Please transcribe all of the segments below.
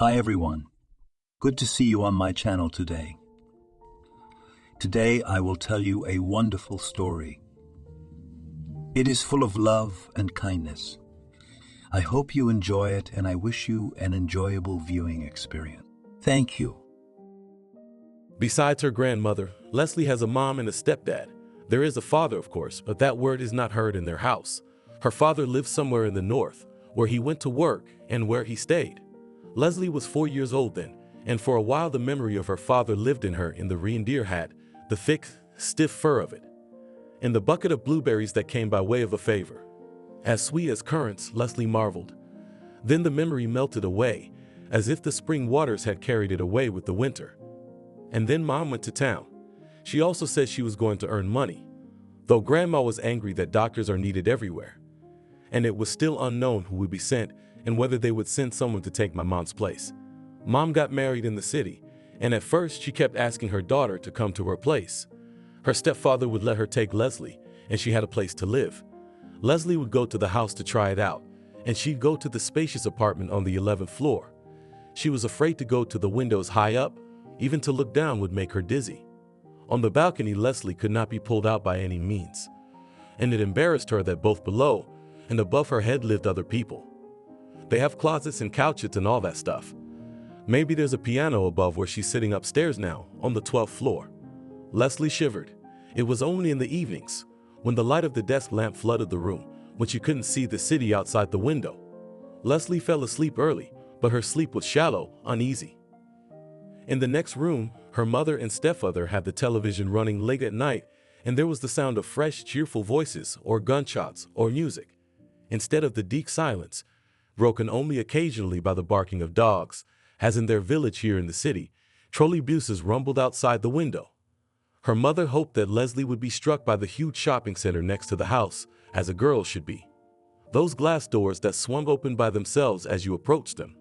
Hi everyone, good to see you on my channel today. Today I will tell you a wonderful story. It is full of love and kindness. I hope you enjoy it and I wish you an enjoyable viewing experience. Thank you. Besides her grandmother, Leslie has a mom and a stepdad. There is a father, of course, but that word is not heard in their house. Her father lived somewhere in the north, where he went to work and where he stayed. Leslie was 4 years old then, and for a while the memory of her father lived in her in the reindeer hat, the thick, stiff fur of it, and the bucket of blueberries that came by way of a favor. As sweet as currants, Leslie marveled. Then the memory melted away, as if the spring waters had carried it away with the winter. And then Mom went to town. She also said she was going to earn money, though Grandma was angry that doctors are needed everywhere. And it was still unknown who would be sent and whether they would send someone to take my mom's place. Mom got married in the city, and at first she kept asking her daughter to come to her place. Her stepfather would let her take Leslie, and she had a place to live. Leslie would go to the house to try it out, and she'd go to the spacious apartment on the 11th floor. She was afraid to go to the windows high up, even to look down would make her dizzy. On the balcony, Leslie could not be pulled out by any means, and it embarrassed her that both below and above her head lived other people. They have closets and couches and all that stuff. Maybe there's a piano above where she's sitting upstairs now, on the 12th floor. Leslie shivered. It was only in the evenings, when the light of the desk lamp flooded the room, when she couldn't see the city outside the window. Leslie fell asleep early, but her sleep was shallow, uneasy. In the next room, her mother and stepfather had the television running late at night, and there was the sound of fresh, cheerful voices, or gunshots, or music, instead of the deep silence, broken only occasionally by the barking of dogs, as in their village here in the city. Trolleybuses rumbled outside the window. Her mother hoped that Leslie would be struck by the huge shopping center next to the house, as a girl should be. Those glass doors that swung open by themselves as you approached them.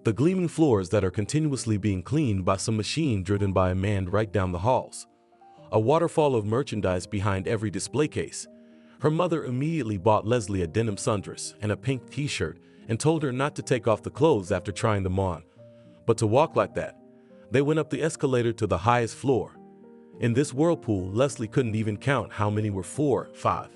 The gleaming floors that are continuously being cleaned by some machine driven by a man right down the halls. A waterfall of merchandise behind every display case. Her mother immediately bought Leslie a denim sundress and a pink t-shirt and told her not to take off the clothes after trying them on, but to walk like that. They went up the escalator to the highest floor. In this whirlpool, Leslie couldn't even count how many were 4, 5.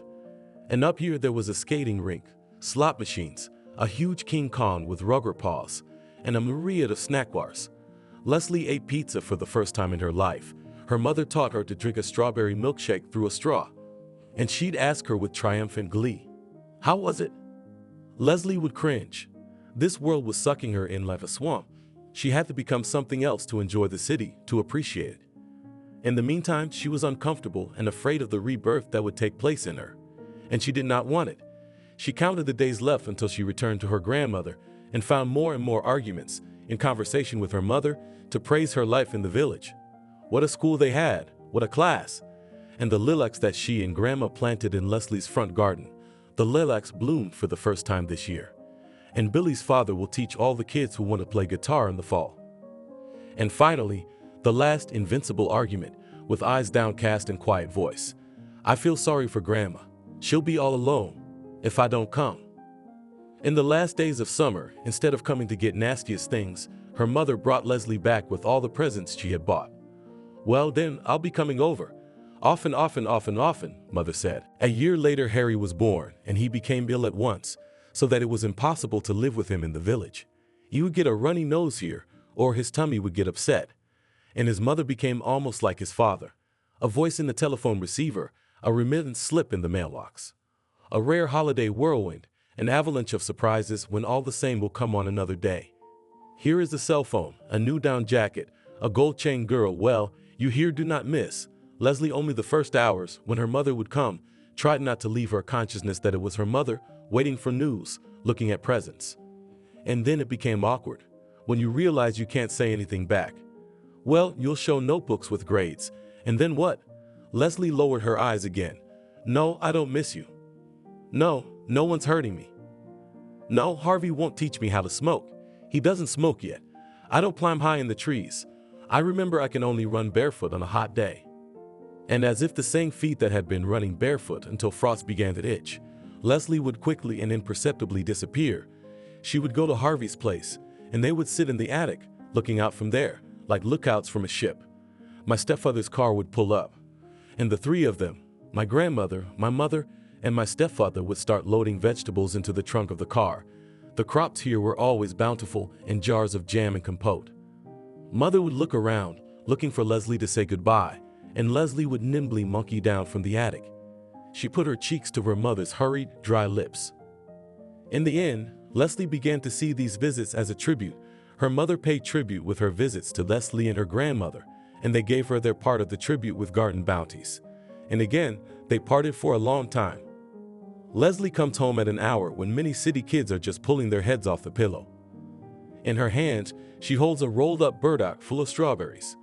And up here there was a skating rink, slot machines, a huge King Kong with rubber paws, and a myriad of snack bars. Leslie ate pizza for the first time in her life. Her mother taught her to drink a strawberry milkshake through a straw, and she'd ask her with triumphant glee, "How was it?" Leslie would cringe. This world was sucking her in like a swamp. She had to become something else to enjoy the city, to appreciate it. In the meantime, she was uncomfortable and afraid of the rebirth that would take place in her, and she did not want it. She counted the days left until she returned to her grandmother and found more and more arguments in conversation with her mother to praise her life in the village. What a school they had, what a class, and the lilacs that she and Grandma planted in Leslie's front garden. The lilacs bloomed for the first time this year, and Billy's father will teach all the kids who want to play guitar in the fall. And finally, the last invincible argument, with eyes downcast and quiet voice. "I feel sorry for Grandma. She'll be all alone if I don't come." In the last days of summer, instead of coming to get nastiest things, her mother brought Leslie back with all the presents she had bought. "Well then, I'll be coming over. Often, Mother said. A year later, Harry was born, and he became ill at once, so that it was impossible to live with him in the village. He would get a runny nose here, or his tummy would get upset. And his mother became almost like his father. A voice in the telephone receiver, a remittance slip in the mailbox. A rare holiday whirlwind, an avalanche of surprises when all the same will come on another day. Here is the cell phone, a new down jacket, a gold chain girl. Well, you here do not miss. Leslie, only the first hours, when her mother would come, tried not to leave her consciousness that it was her mother, waiting for news, looking at presents. And then it became awkward, when you realize you can't say anything back. Well, you'll show notebooks with grades, and then what? Leslie lowered her eyes again. "No, I don't miss you. No, no one's hurting me. No, Harvey won't teach me how to smoke. He doesn't smoke yet. I don't climb high in the trees. I remember I can only run barefoot on a hot day." And as if the same feet that had been running barefoot until frost began to itch, Leslie would quickly and imperceptibly disappear. She would go to Harvey's place, and they would sit in the attic, looking out from there, like lookouts from a ship. My stepfather's car would pull up, and the three of them, my grandmother, my mother, and my stepfather, would start loading vegetables into the trunk of the car. The crops here were always bountiful, and jars of jam and compote. Mother would look around, looking for Leslie to say goodbye, and Leslie would nimbly monkey down from the attic. She put her cheeks to her mother's hurried, dry lips. In the end, Leslie began to see these visits as a tribute. Her mother paid tribute with her visits to Leslie and her grandmother, and they gave her their part of the tribute with garden bounties. And again, they parted for a long time. Leslie comes home at an hour when many city kids are just pulling their heads off the pillow. In her hands, she holds a rolled-up burdock full of strawberries.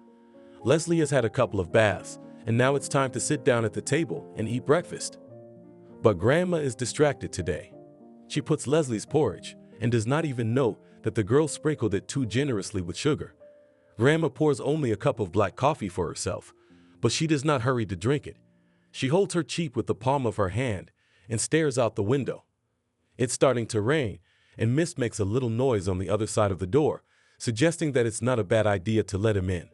Leslie has had a couple of baths, and now it's time to sit down at the table and eat breakfast. But Grandma is distracted today. She puts Leslie's porridge and does not even know that the girl sprinkled it too generously with sugar. Grandma pours only a cup of black coffee for herself, but she does not hurry to drink it. She holds her cheek with the palm of her hand and stares out the window. It's starting to rain, and Mist makes a little noise on the other side of the door, suggesting that it's not a bad idea to let him in.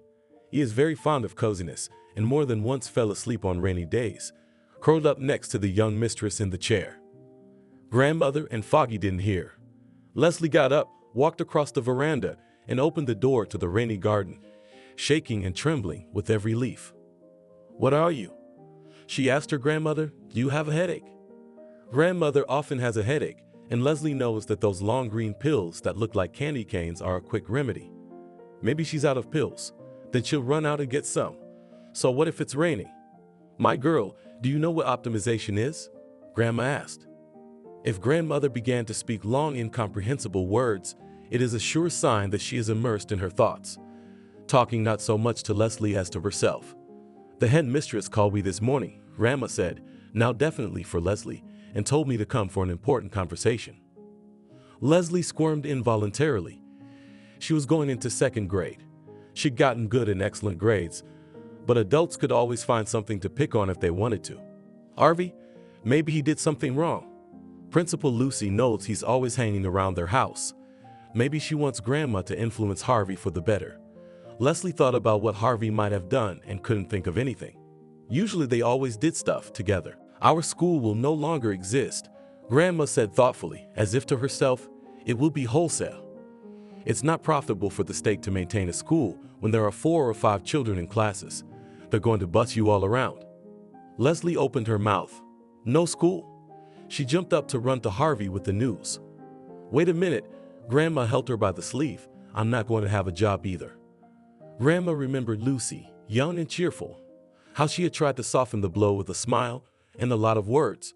He is very fond of coziness, and more than once fell asleep on rainy days, curled up next to the young mistress in the chair. Grandmother and Foggy didn't hear. Leslie got up, walked across the veranda, and opened the door to the rainy garden, shaking and trembling with every leaf. "What are you?" she asked her grandmother. "Do you have a headache?" Grandmother often has a headache, and Leslie knows that those long green pills that look like candy canes are a quick remedy. Maybe she's out of pills. Then she'll run out and get some. So what if it's raining? "My girl, do you know what optimization is?" Grandma asked. If grandmother began to speak long, incomprehensible words, it is a sure sign that she is immersed in her thoughts, talking not so much to Leslie as to herself. "The head mistress called me this morning," Grandma said, now definitely for Leslie, and told me to come for an important conversation. Leslie squirmed involuntarily. She was going into second grade. She'd gotten good and excellent grades, but adults could always find something to pick on if they wanted to. Harvey, maybe he did something wrong. Principal Lucy knows he's always hanging around their house. Maybe she wants Grandma to influence Harvey for the better. Leslie thought about what Harvey might have done and couldn't think of anything. Usually they always did stuff together. "Our school will no longer exist," Grandma said thoughtfully, as if to herself. "It will be wholesale. It's not profitable for the state to maintain a school when there are 4 or 5 children in classes. They're going to bus you all around." Leslie opened her mouth. "No school?" She jumped up to run to Harvey with the news. "Wait a minute," Grandma held her by the sleeve. "I'm not going to have a job either." Grandma remembered Lucy, young and cheerful, how she had tried to soften the blow with a smile and a lot of words,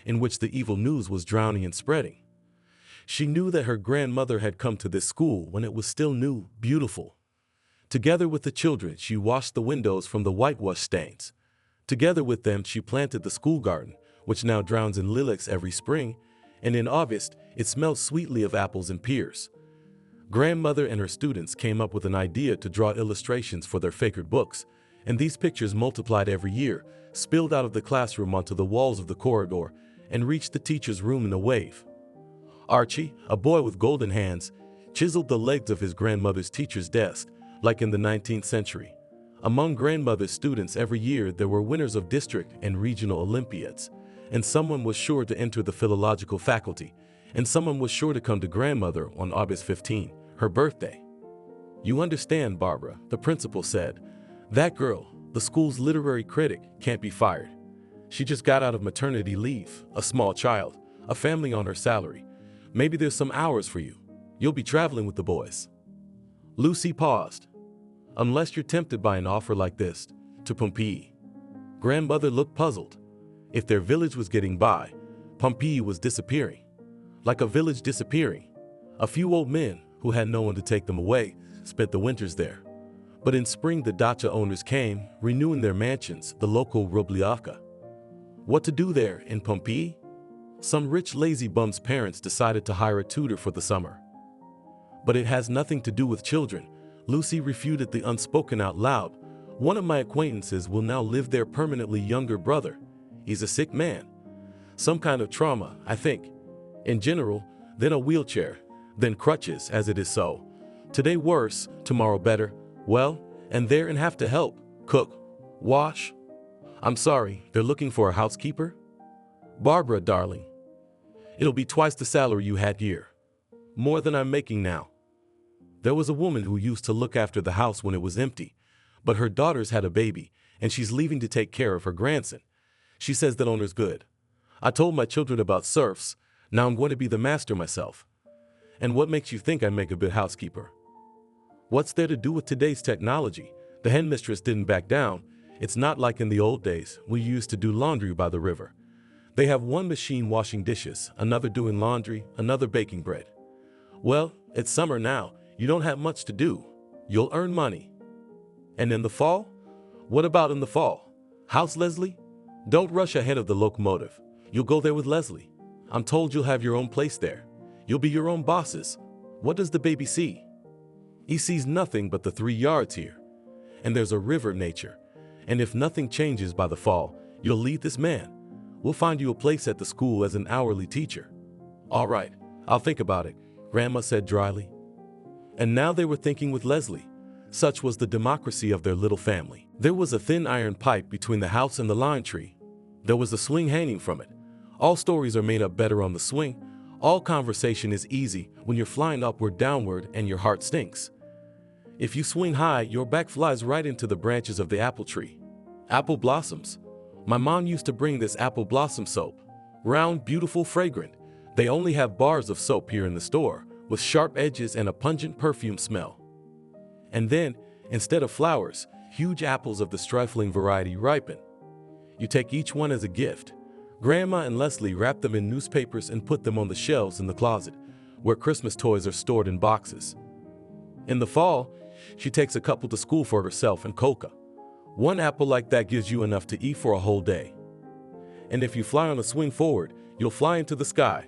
in which the evil news was drowning and spreading. She knew that her grandmother had come to this school when it was still new, beautiful. Together with the children, she washed the windows from the whitewash stains. Together with them, she planted the school garden, which now drowns in lilacs every spring, and in August, it smells sweetly of apples and pears. Grandmother and her students came up with an idea to draw illustrations for their favorite books, and these pictures multiplied every year, spilled out of the classroom onto the walls of the corridor, and reached the teacher's room in a wave. Archie, a boy with golden hands, chiseled the legs of his grandmother's teacher's desk, like in the 19th century. Among grandmother's students every year there were winners of district and regional Olympiads, and someone was sure to enter the philological faculty, and someone was sure to come to grandmother on August 15, her birthday. "You understand, Barbara," the principal said. "That girl, the school's literary critic, can't be fired. She just got out of maternity leave, a small child, a family on her salary. Maybe there's some hours for you. You'll be traveling with the boys." Lucy paused. "Unless you're tempted by an offer like this, to Pompeii." Grandmother looked puzzled. If their village was getting by, Pompeii was disappearing. Like a village disappearing. A few old men, who had no one to take them away, spent the winters there. But in spring the dacha owners came, renewing their mansions, the local rubliavka. What to do there in Pompeii? Some rich lazy bum's parents decided to hire a tutor for the summer. "But it has nothing to do with children," Lucy refuted the unspoken out loud. "One of my acquaintances will now live there permanently. Younger brother. He's a sick man. Some kind of trauma, I think. In general, then a wheelchair. then crutches, as it is so. Today worse, tomorrow better. Well, and there and have to help, cook, wash. I'm sorry, they're looking for a housekeeper? Barbara, darling, it'll be twice the salary you had here. More than I'm making now. There was a woman who used to look after the house when it was empty, but her daughters had a baby, and she's leaving to take care of her grandson. She says that owner's good. I told my children about serfs. Now I'm going to be the master myself. And what makes you think I make a good housekeeper? What's there to do with today's technology? The headmistress didn't back down. It's not like in the old days we used to do laundry by the river. They have one machine washing dishes, another doing laundry, another baking bread. Well, it's summer now. You don't have much to do. You'll earn money. And in the fall? What about in the fall? House Leslie? Don't rush ahead of the locomotive. You'll go there with Leslie. I'm told you'll have your own place there. You'll be your own bosses. What does the baby see? He sees nothing but the 3 yards here. And there's a river nature. And if nothing changes by the fall, you'll lead this man. We'll find you a place at the school as an hourly teacher. All right, I'll think about it, Grandma said dryly. And now they were thinking with Leslie. Such was the democracy of their little family. There was a thin iron pipe between the house and the lime tree. There was a swing hanging from it. All stories are made up better on the swing. All conversation is easy when you're flying upward, downward, and your heart stinks. If you swing high, your back flies right into the branches of the apple tree. Apple blossoms. My mom used to bring this apple blossom soap. Round, beautiful, fragrant. They only have bars of soap here in the store, with sharp edges and a pungent perfume smell. And then, instead of flowers, huge apples of the trifling variety ripen. You take each one as a gift. Grandma and Leslie wrap them in newspapers and put them on the shelves in the closet, where Christmas toys are stored in boxes. In the fall, she takes a couple to school for herself and Coca. One apple like that gives you enough to eat for a whole day. And if you fly on a swing forward, you'll fly into the sky.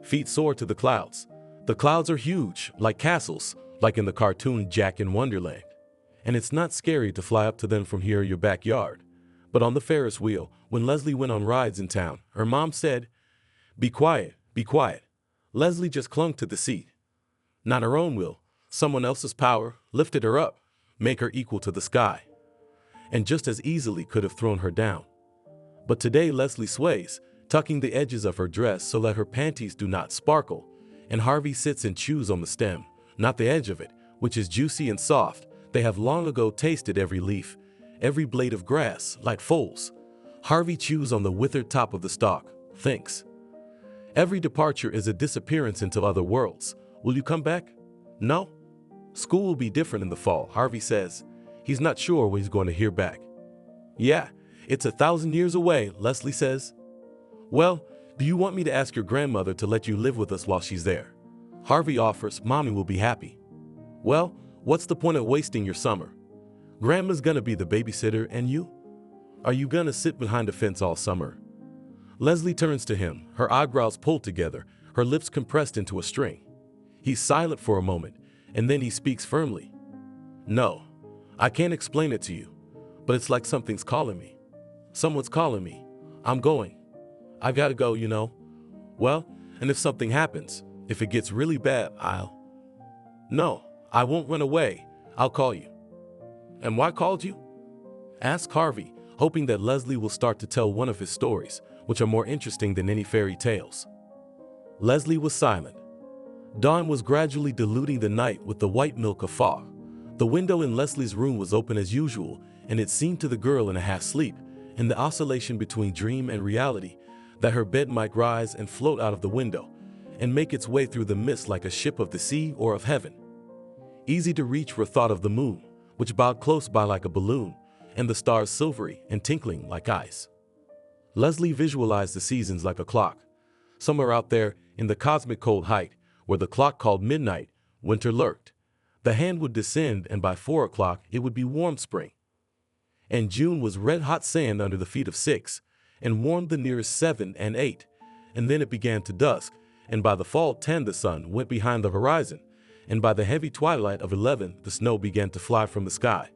Feet soar to the clouds. The clouds are huge, like castles, like in the cartoon Jack in Wonderland. And it's not scary to fly up to them from here in your backyard. But on the Ferris wheel, when Leslie went on rides in town, her mom said, "Be quiet, be quiet." Leslie just clung to the seat. Not her own will, someone else's power lifted her up, make her equal to the sky. And just as easily could have thrown her down. But today Leslie sways, tucking the edges of her dress so that her panties do not sparkle, and Harvey sits and chews on the stem, not the edge of it, which is juicy and soft. They have long ago tasted every leaf, every blade of grass, like foals. Harvey chews on the withered top of the stalk, thinks. Every departure is a disappearance into other worlds. Will you come back? No? School will be different in the fall, Harvey says. He's not sure when he's going to hear back. Yeah, it's 1,000 years away, Leslie says. Well, do you want me to ask your grandmother to let you live with us while she's there? Harvey offers. Mommy will be happy. Well, what's the point of wasting your summer? Grandma's gonna be the babysitter, and you? Are you gonna sit behind a fence all summer? Leslie turns to him, her eyebrows pulled together, her lips compressed into a string. He's silent for a moment, and then he speaks firmly. No, I can't explain it to you, but it's like something's calling me. Someone's calling me. I'm going. I gotta go, you know. Well, and if something happens, if it gets really bad, No, I won't run away. I'll call you. And why called you? Ask Harvey, hoping that Leslie will start to tell one of his stories, which are more interesting than any fairy tales. Leslie was silent. Dawn was gradually diluting the night with the white milk of fog. The window in Leslie's room was open as usual, and it seemed to the girl in a half-sleep, in the oscillation between dream and reality, that her bed might rise and float out of the window, and make its way through the mist like a ship of the sea or of heaven. Easy to reach were thought of the moon, which bowed close by like a balloon, and the stars silvery and tinkling like ice. Leslie visualized the seasons like a clock. Somewhere out there, in the cosmic cold height, where the clock called midnight, winter lurked. The hand would descend, and by 4 o'clock it would be warm spring. And June was red-hot sand under the feet of 6, and warmed the nearest 7 and 8, and then it began to dusk, and by the fall 10 the sun went behind the horizon, and by the heavy twilight of 11 the snow began to fly from the sky.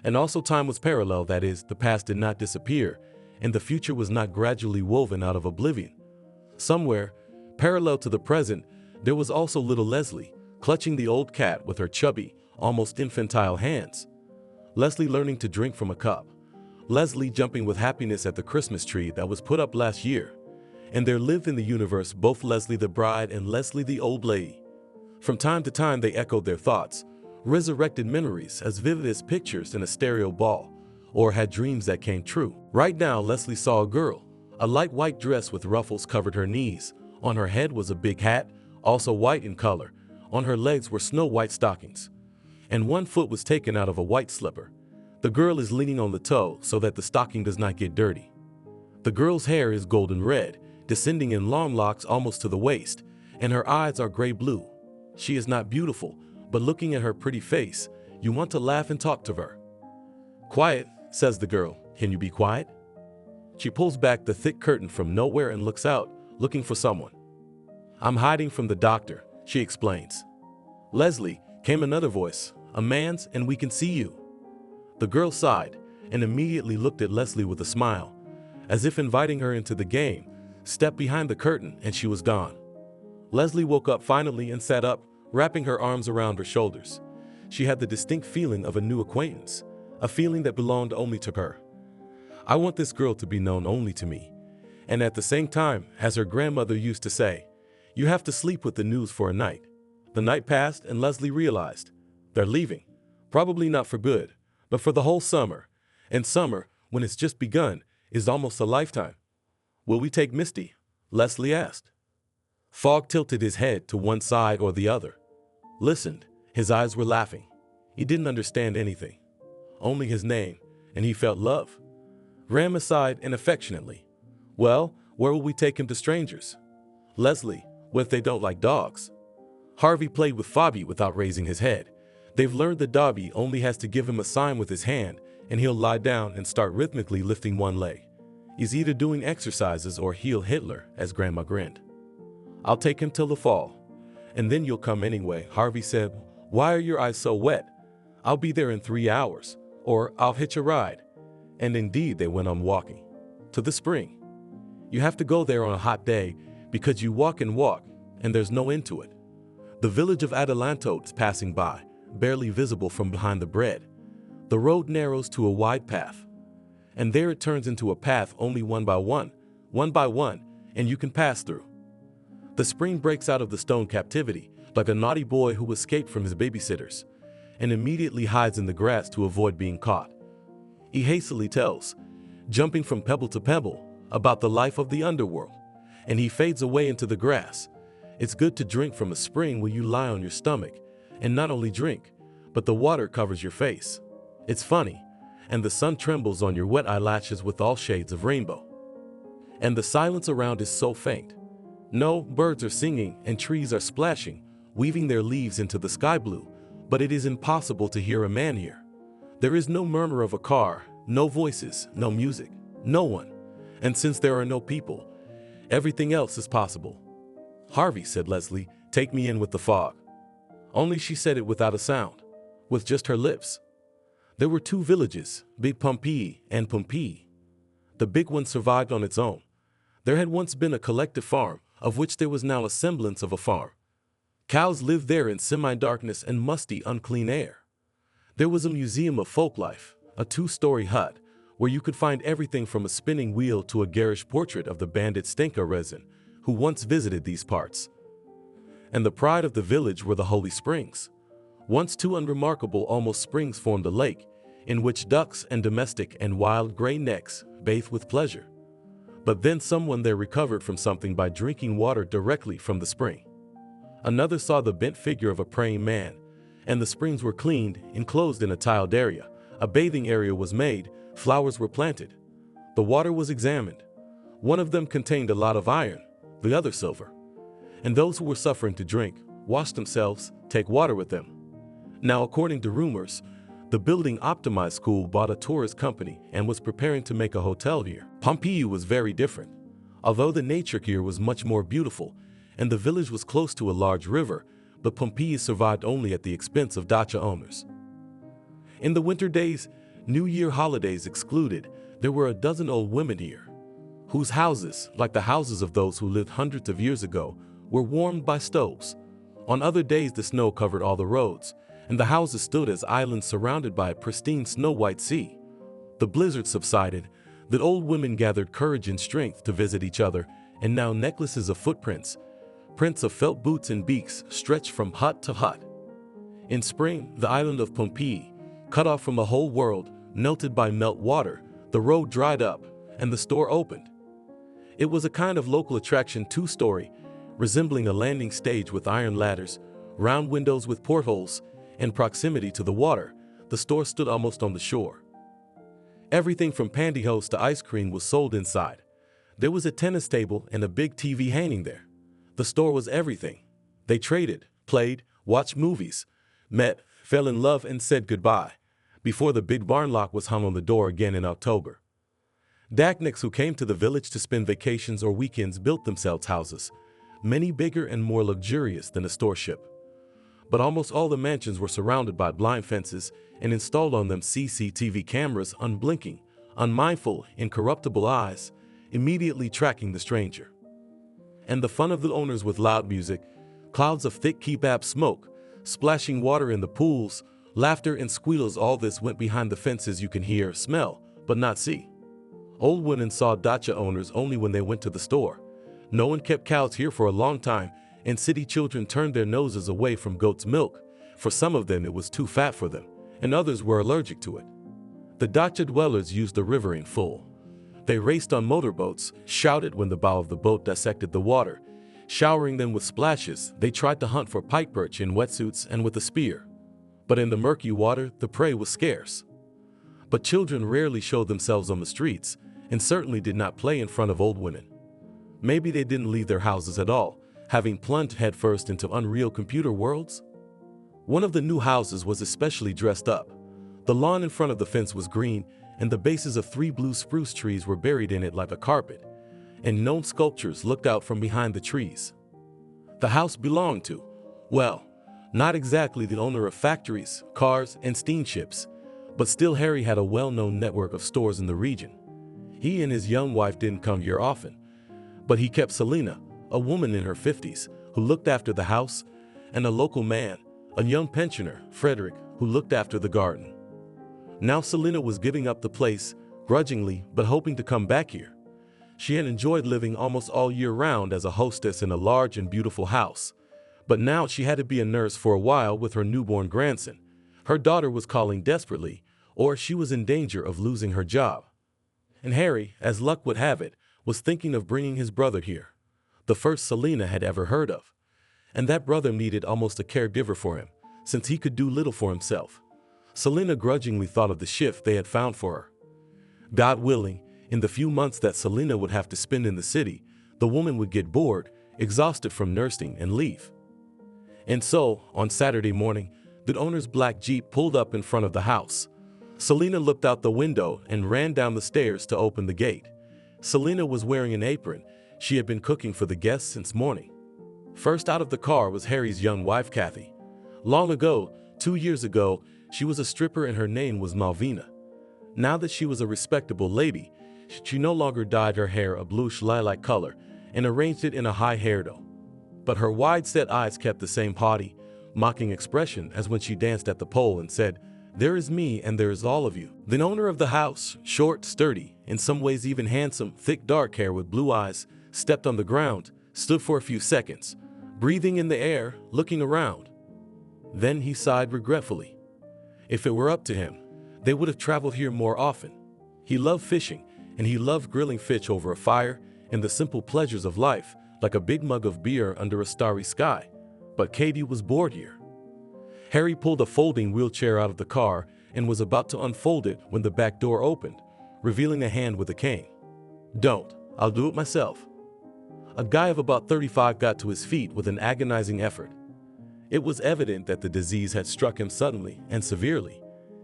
And also time was parallel, that is, the past did not disappear, and the future was not gradually woven out of oblivion. Somewhere, parallel to the present, There was also little Leslie, clutching the old cat with her chubby, almost infantile hands. Leslie learning to drink from a cup. Leslie jumping with happiness at the Christmas tree that was put up last year. And there lived in the universe both Leslie the bride and Leslie the old lady. From time to time they echoed their thoughts, resurrected memories as vivid as pictures in a stereo ball, or had dreams that came true. Right now Leslie saw a girl. A light white dress with ruffles covered her knees. On her head was a big hat, also white in color. On her legs were snow white stockings. And one foot was taken out of a white slipper. The girl is leaning on the toe so that the stocking does not get dirty. The girl's hair is golden red, descending in long locks almost to the waist, and her eyes are gray blue. She is not beautiful, but looking at her pretty face, you want to laugh and talk to her. "Quiet," says the girl. "Can you be quiet?" She pulls back the thick curtain from nowhere and looks out, looking for someone. "I'm hiding from the doctor," she explains. "Leslie," came another voice, "a man's, and we can see you." The girl sighed and immediately looked at Leslie with a smile, as if inviting her into the game, stepped behind the curtain, and she was gone. Leslie woke up finally and sat up, wrapping her arms around her shoulders. She had the distinct feeling of a new acquaintance, a feeling that belonged only to her. "I want this girl to be known only to me." And at the same time, as her grandmother used to say, "You have to sleep with the news for a night." The night passed and Leslie realized, they're leaving. Probably not for good, but for the whole summer. And summer, when it's just begun, is almost a lifetime. "Will we take Misty?" Leslie asked. Fogg tilted his head to one side or the other. Listened, his eyes were laughing. He didn't understand anything. Only his name, and he felt love. Ram aside and affectionately. "Well, where will we take him to strangers?" Leslie, "What if they don't like dogs?" Harvey played with Fabi without raising his head. They've learned that Dobby only has to give him a sign with his hand, and he'll lie down and start rhythmically lifting one leg. He's either doing exercises or he'll Hitler, as Grandma grinned. "I'll take him till the fall. And then you'll come anyway," Harvey said. "Why are your eyes so wet?" "I'll be there in 3 hours, or I'll hitch a ride." And indeed they went on walking. To the spring. You have to go there on a hot day because you walk and walk, and there's no end to it. The village of Adelanto is passing by, barely visible from behind the bread. The road narrows to a wide path. And there it turns into a path only one by one, and you can pass through. The spring breaks out of the stone captivity, like a naughty boy who escaped from his babysitters, and immediately hides in the grass to avoid being caught. He hastily tells, jumping from pebble to pebble, about the life of the underworld, and he fades away into the grass. It's good to drink from a spring where you lie on your stomach, and not only drink, but the water covers your face. It's funny, and the sun trembles on your wet eyelashes with all shades of rainbow. And the silence around is so faint. No, birds are singing and trees are splashing, weaving their leaves into the sky blue, but it is impossible to hear a man here. There is no murmur of a car, no voices, no music, no one. And since there are no people, everything else is possible. "Harvey," said Leslie, "take me in with the fog." Only she said it without a sound, with just her lips. There were 2 villages, Big Pompeii and Pompeii. The big one survived on its own. There had once been a collective farm, of which there was now a semblance of a farm. Cows lived there in semi-darkness and musty, unclean air. There was a museum of folk life, a 2-story hut, where you could find everything from a spinning wheel to a garish portrait of the bandit Stenka Rezin, who once visited these parts. And the pride of the village were the holy springs. Once 2 unremarkable almost springs formed a lake, in which ducks and domestic and wild gray necks bathed with pleasure. But then someone there recovered from something by drinking water directly from the spring. Another saw the bent figure of a praying man, and the springs were cleaned, enclosed in a tiled area. A bathing area was made, flowers were planted. The water was examined. One of them contained a lot of iron, the other silver. And those who were suffering to drink, wash themselves, take water with them. Now, according to rumors, the building optimized school bought a tourist company and was preparing to make a hotel here. Pompeii was very different. Although the nature here was much more beautiful, and the village was close to a large river, but Pompeii survived only at the expense of dacha owners. In the winter days, New Year holidays excluded, there were a dozen old women here, whose houses, like the houses of those who lived hundreds of years ago, were warmed by stoves. On other days, the snow covered all the roads, and the houses stood as islands surrounded by a pristine snow-white sea. The blizzard subsided. The old women gathered courage and strength to visit each other, and now necklaces of footprints, prints of felt boots and beaks, stretched from hut to hut. In spring, the island of Pompeii, cut off from the whole world, melted by melt water, the road dried up, and the store opened. It was a kind of local attraction, two-story, resembling a landing stage with iron ladders, round windows with portholes, and proximity to the water. The store stood almost on the shore. Everything from pantyhose to ice cream was sold inside. There was a tennis table and a big TV hanging there. The store was everything. They traded, played, watched movies, met, fell in love, and said goodbye before the big barn lock was hung on the door again in October. Dachniks who came to the village to spend vacations or weekends built themselves houses, many bigger and more luxurious than a storeship. But almost all the mansions were surrounded by blind fences and installed on them CCTV cameras, unblinking, unmindful, incorruptible eyes, immediately tracking the stranger. And the fun of the owners with loud music, clouds of thick kebab smoke, splashing water in the pools, laughter and squeals, all this went behind the fences. You can hear, smell, but not see. Old women saw dacha owners only when they went to the store. No one kept cows here for a long time, and city children turned their noses away from goat's milk. For some of them it was too fat for them, and others were allergic to it. The dacha dwellers used the river in full. They raced on motorboats, shouted when the bow of the boat dissected the water, showering them with splashes. They tried to hunt for pike perch in wetsuits and with a spear. But in the murky water, the prey was scarce. But children rarely showed themselves on the streets, and certainly did not play in front of old women. Maybe they didn't leave their houses at all, having plunged headfirst into unreal computer worlds. One of the new houses was especially dressed up. The lawn in front of the fence was green, and the bases of 3 blue spruce trees were buried in it like a carpet, and known sculptures looked out from behind the trees. The house belonged to, well, not exactly the owner of factories, cars, and steamships, but still Harry had a well-known network of stores in the region. He and his young wife didn't come here often, but he kept Selina, a woman in her 50s, who looked after the house, and a local man, a young pensioner, Frederick, who looked after the garden. Now Selina was giving up the place, grudgingly, but hoping to come back here. She had enjoyed living almost all year round as a hostess in a large and beautiful house, but now she had to be a nurse for a while with her newborn grandson. Her daughter was calling desperately, or she was in danger of losing her job. And Harry, as luck would have it, was thinking of bringing his brother here, the first Selina had ever heard of. And that brother needed almost a caregiver for him, since he could do little for himself. Selina grudgingly thought of the shift they had found for her. God willing, in the few months that Selina would have to spend in the city, the woman would get bored, exhausted from nursing, and leave. And so, on Saturday morning, the owner's black Jeep pulled up in front of the house. Selina looked out the window and ran down the stairs to open the gate. Selina was wearing an apron. She had been cooking for the guests since morning. First out of the car was Harry's young wife, Kathy. Long ago, 2 years ago, she was a stripper and her name was Malvina. Now that she was a respectable lady, she no longer dyed her hair a bluish lilac color and arranged it in a high hairdo. But her wide-set eyes kept the same haughty, mocking expression as when she danced at the pole and said, "There is me and there is all of you." The owner of the house, short, sturdy, in some ways even handsome, thick dark hair with blue eyes, stepped on the ground, stood for a few seconds, breathing in the air, looking around. Then he sighed regretfully. If it were up to him, they would have traveled here more often. He loved fishing, and he loved grilling fish over a fire and the simple pleasures of life, like a big mug of beer under a starry sky. But Katie was bored here. Harry pulled a folding wheelchair out of the car and was about to unfold it when the back door opened, revealing a hand with a cane. "Don't, I'll do it myself." A guy of about 35 got to his feet with an agonizing effort. It was evident that the disease had struck him suddenly and severely.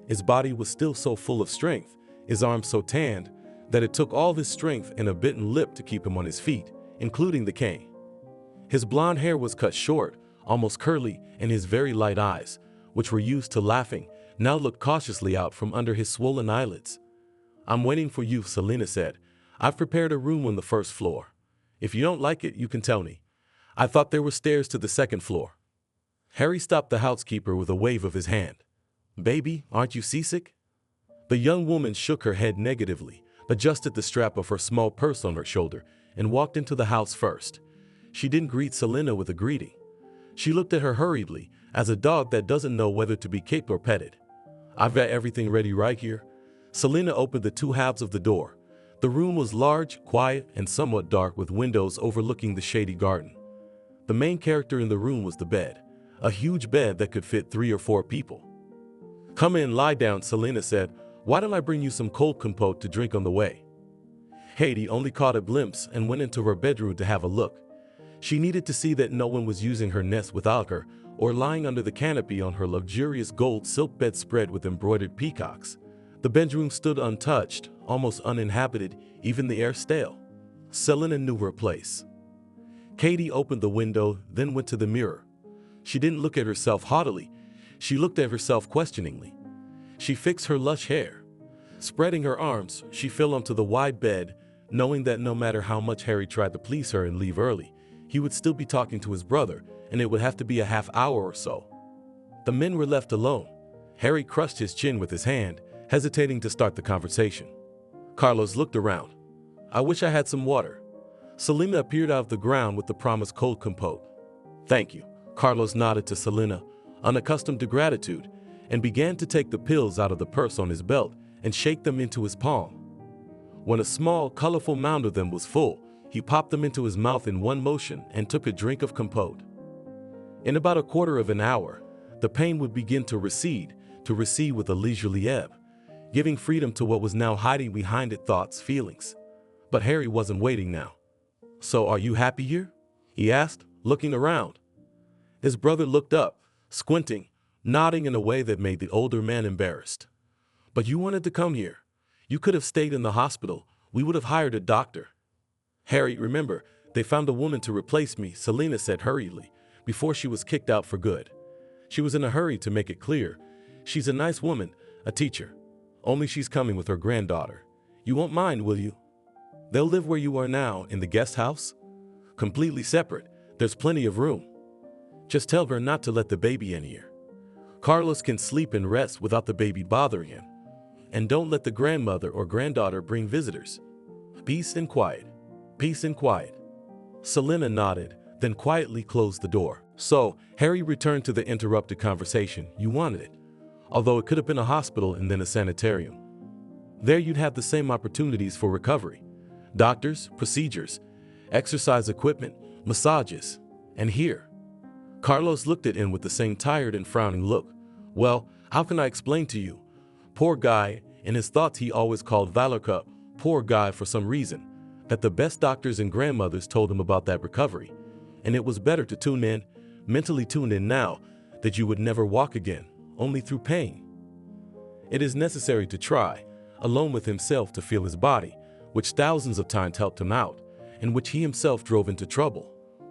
His body was still so full of strength, his arms so tanned, that it took all his strength and a bitten lip to keep him on his feet, including the cane. His blonde hair was cut short, almost curly, and his very light eyes, which were used to laughing, now looked cautiously out from under his swollen eyelids. "I'm waiting for you," Selina said. "I've prepared a room on the first floor. If you don't like it, you can tell me. I thought there were stairs to the second floor. Harry stopped the housekeeper with a wave of his hand. Baby, aren't you seasick? The young woman shook her head negatively, adjusted the strap of her small purse on her shoulder, and walked into the house first. She didn't greet Selena with a greeting. She looked at her hurriedly, as a dog that doesn't know whether to be kicked or petted. I've got everything ready right here. Selena opened the two halves of the door. The room was large, quiet, and somewhat dark with windows overlooking the shady garden. The main character in the room was the bed, a huge bed that could fit 3 or 4 people. Come in, lie down, Selena said. Why don't I bring you some cold compote to drink on the way? Haiti only caught a glimpse and went into her bedroom to have a look. She needed to see that no one was using her nest without her or lying under the canopy on her luxurious gold silk bedspread with embroidered peacocks. The bedroom stood untouched, almost uninhabited, even the air stale. Selena knew her place. Katie opened the window, then went to the mirror. She didn't look at herself haughtily. She looked at herself questioningly. She fixed her lush hair. Spreading her arms, she fell onto the wide bed, knowing that no matter how much Harry tried to please her and leave early, he would still be talking to his brother, and it would have to be a half hour or so. The men were left alone. Harry crushed his chin with his hand, hesitating to start the conversation. Carlos looked around. I wish I had some water. Selena appeared out of the ground with the promised cold compote. Thank you. Carlos nodded to Selena, unaccustomed to gratitude, and began to take the pills out of the purse on his belt and shake them into his palm. When a small, colorful mound of them was full, he popped them into his mouth in one motion and took a drink of compote. In about a quarter of an hour, the pain would begin to recede with a leisurely ebb, giving freedom to what was now hiding behind it thoughts, feelings. But Harry wasn't waiting now. So are you happy here? He asked, looking around. His brother looked up, squinting, nodding in a way that made the older man embarrassed. But you wanted to come here. You could have stayed in the hospital. We would have hired a doctor. Harry, remember, they found a woman to replace me, Selena said hurriedly, before she was kicked out for good. She was in a hurry to make it clear. She's a nice woman, a teacher. Only she's coming with her granddaughter. You won't mind, will you? They'll live where you are now, in the guest house. Completely separate. There's plenty of room. Just tell her not to let the baby in here. Carlos can sleep and rest without the baby bothering him. And don't let the grandmother or granddaughter bring visitors. Peace and quiet. Peace and quiet. Selena nodded, then quietly closed the door. So, Harry returned to the interrupted conversation. You wanted it. Although it could have been a hospital and then a sanitarium. There you'd have the same opportunities for recovery. Doctors, procedures, exercise equipment, massages. And here. Carlos looked at him with the same tired and frowning look. Well, how can I explain to you? Poor guy, in his thoughts he always called Valorca, poor guy for some reason, that the best doctors and grandmothers told him about that recovery. And it was better to tune in, mentally tune in now, that you would never walk again, only through pain. It is necessary to try, alone with himself to feel his body, which thousands of times helped him out, and which he himself drove into trouble.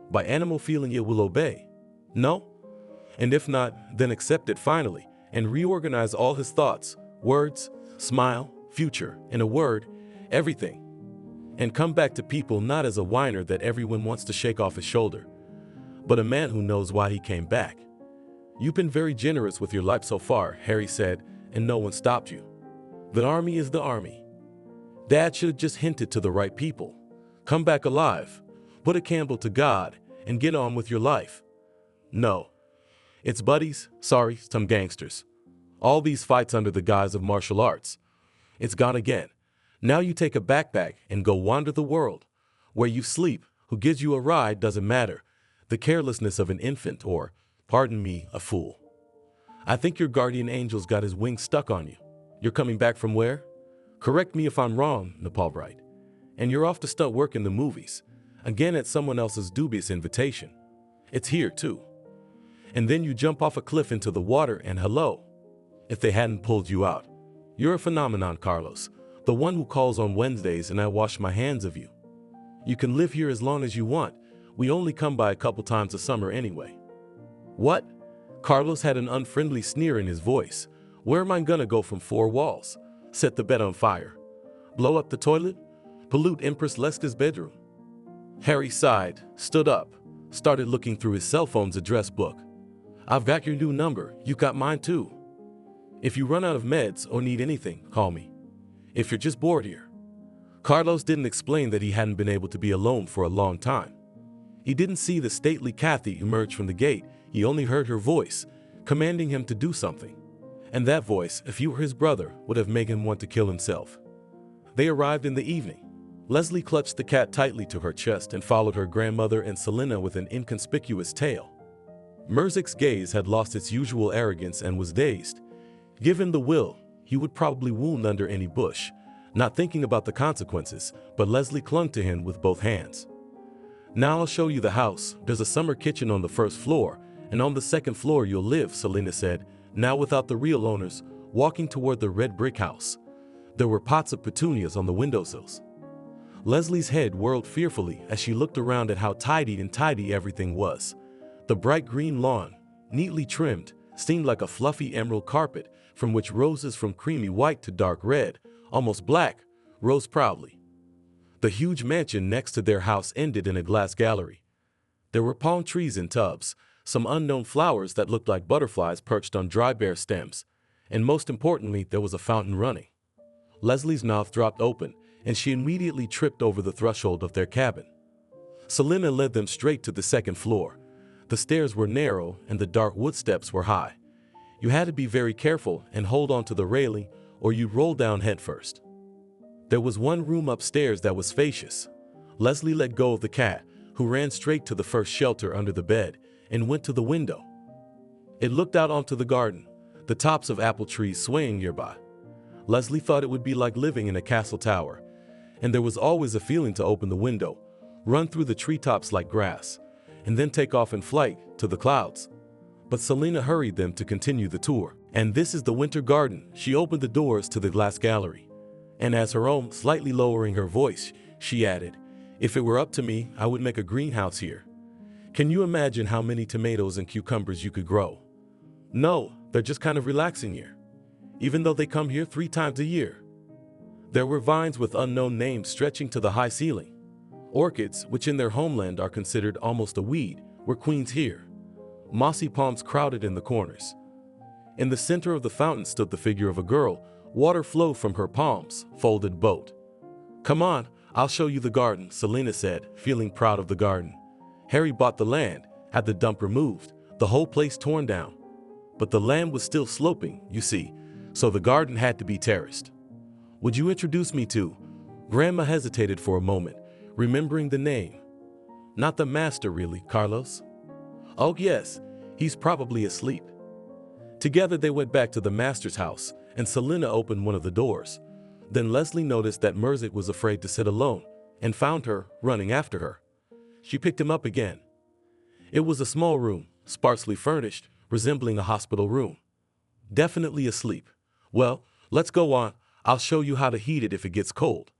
By animal feeling it will obey. No? And if not, then accept it finally, and reorganize all his thoughts, words, smile, future, in a word, everything. And come back to people not as a whiner that everyone wants to shake off his shoulder, but a man who knows why he came back. You've been very generous with your life so far, Harry said, and no one stopped you. The army is the army. Dad should have just hinted to the right people. Come back alive, put a candle to God, and get on with your life. No. It's buddies, sorry, some gangsters. All these fights under the guise of martial arts. It's gone again. Now you take a backpack and go wander the world. Where you sleep, who gives you a ride doesn't matter. The carelessness of an infant or, pardon me, a fool. I think your guardian angel's got his wings stuck on you. You're coming back from where? Correct me if I'm wrong, Nepal Bright. And you're off to start work in the movies. Again at someone else's dubious invitation. It's here too. And then you jump off a cliff into the water and hello. If they hadn't pulled you out. You're a phenomenon, Carlos. The one who calls on Wednesdays and I wash my hands of you. You can live here as long as you want. We only come by a couple times a summer anyway. What? Carlos had an unfriendly sneer in his voice. Where am I gonna go from 4 walls? Set the bed on fire? Blow up the toilet? Pollute Empress Leska's bedroom? Harry sighed, stood up, started looking through his cell phone's address book. "I've got your new number. You got mine too. If you run out of meds or need anything, call me. If you're just bored here." Carlos didn't explain that he hadn't been able to be alone for a long time. He didn't see the stately Kathy emerge from the gate. He only heard her voice, commanding him to do something. And that voice, if you were his brother, would have made him want to kill himself. They arrived in the evening. Leslie clutched the cat tightly to her chest and followed her grandmother and Selena with an inconspicuous tail. Merzik's gaze had lost its usual arrogance and was dazed. Given the will, he would probably wound under any bush, not thinking about the consequences, but Leslie clung to him with both hands. "Now I'll show you the house. There's a summer kitchen on the first floor, and on the second floor you'll live," Selena said, now without the real owners, walking toward the red brick house. There were pots of petunias on the windowsills. Leslie's head whirled fearfully as she looked around at how tidy everything was. The bright green lawn, neatly trimmed, seemed like a fluffy emerald carpet from which roses from creamy white to dark red, almost black, rose proudly. The huge mansion next to their house ended in a glass gallery. There were palm trees in tubs, some unknown flowers that looked like butterflies perched on dry bare stems, and most importantly, there was a fountain running. Leslie's mouth dropped open, and she immediately tripped over the threshold of their cabin. Selena led them straight to the second floor. The stairs were narrow and the dark wood steps were high. You had to be very careful and hold on to the railing or you'd roll down headfirst. There was one room upstairs that was spacious. Leslie let go of the cat, who ran straight to the first shelter under the bed, and went to the window. It looked out onto the garden, the tops of apple trees swaying nearby. Leslie thought it would be like living in a castle tower, and there was always a feeling to open the window, run through the treetops like grass, and then take off in flight to the clouds. But Selena hurried them to continue the tour. "And this is the winter garden." She opened the doors to the glass gallery. And as her own, slightly lowering her voice, she added, "If it were up to me, I would make a greenhouse here. Can you imagine how many tomatoes and cucumbers you could grow?" "No, they're just kind of relaxing here, even though they come here 3 times a year." There were vines with unknown names stretching to the high ceiling. Orchids, which in their homeland are considered almost a weed, were queens here. Mossy palms crowded in the corners. In the center of the fountain stood the figure of a girl. Water flowed from her palms, folded boat. "Come on, I'll show you the garden," Selena said, feeling proud of the garden. Harry bought the land, had the dump removed, the whole place torn down. But the land was still sloping, you see, so the garden had to be terraced. "Would you introduce me to?" Grandma hesitated for a moment, remembering the name. "Not the master, really, Carlos?" "Oh yes, he's probably asleep." Together they went back to the master's house, and Selena opened one of the doors. Then Leslie noticed that Merzik was afraid to sit alone, and found her, running after her. She picked him up again. It was a small room, sparsely furnished, resembling a hospital room. "Definitely asleep. Well, let's go on. I'll show you how to heat it if it gets cold."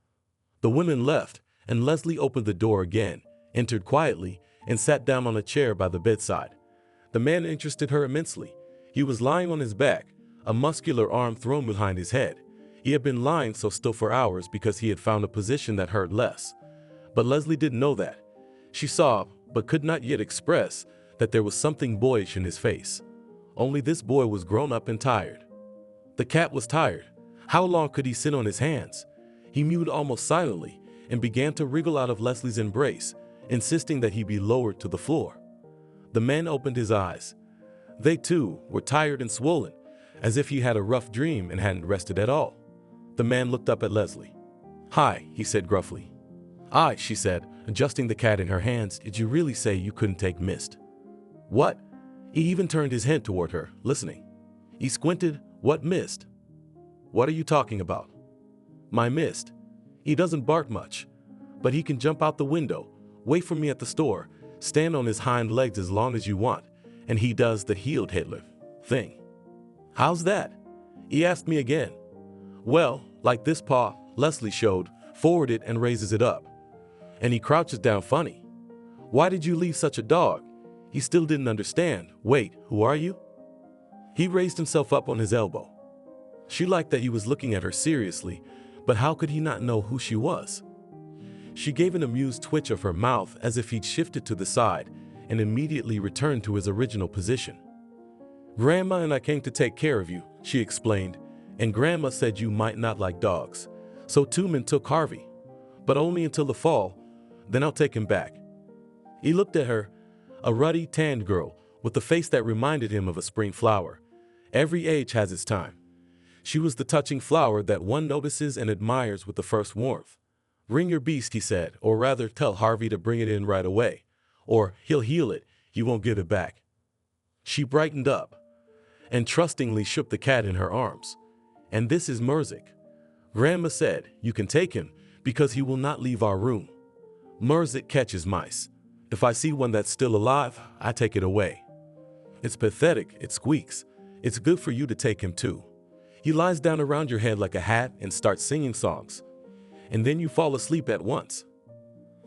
The women left, and Leslie opened the door again, entered quietly, and sat down on a chair by the bedside. The man interested her immensely. He was lying on his back, a muscular arm thrown behind his head. He had been lying so still for hours because he had found a position that hurt less. But Leslie didn't know that. She saw, but could not yet express, that there was something boyish in his face. Only this boy was grown up and tired. The cat was tired. How long could he sit on his hands? He mewed almost silently and began to wriggle out of Leslie's embrace, insisting that he be lowered to the floor. The man opened his eyes. They too were tired and swollen, as if he had a rough dream and hadn't rested at all. The man looked up at Leslie. "Hi," he said gruffly. "Aye," she said, adjusting the cat in her hands. "Did you really say you couldn't take mist?" "What?" He even turned his head toward her, listening. He squinted. "What mist?" "What are you talking about?" "My mist. He doesn't bark much, but he can jump out the window, wait for me at the store, stand on his hind legs as long as you want, and he does the healed Hitler thing." "How's that?" He asked me again. "Well, like this paw," Leslie showed, forward it and raises it up. "And he crouches down funny." "Why did you leave such a dog?" He still didn't understand. "Wait, who are you?" He raised himself up on his elbow. She liked that he was looking at her seriously, but how could he not know who she was? She gave an amused twitch of her mouth as if he'd shifted to the side, and immediately returned to his original position. "Grandma and I came to take care of you," she explained, "and Grandma said you might not like dogs. So two men took Harvey, but only until the fall, then I'll take him back." He looked at her, a ruddy, tanned girl with a face that reminded him of a spring flower. Every age has its time. She was the touching flower that one notices and admires with the first warmth. "Bring your beast," he said, "or rather tell Harvey to bring it in right away, or he'll heal it, he won't give it back." She brightened up and trustingly shook the cat in her arms. "And this is Merzik," Grandma said. "You can take him because he will not leave our room. Merzik catches mice. If I see one that's still alive, I take it away. It's pathetic, it squeaks. It's good for you to take him too. He lies down around your head like a hat and starts singing songs. And then you fall asleep at once."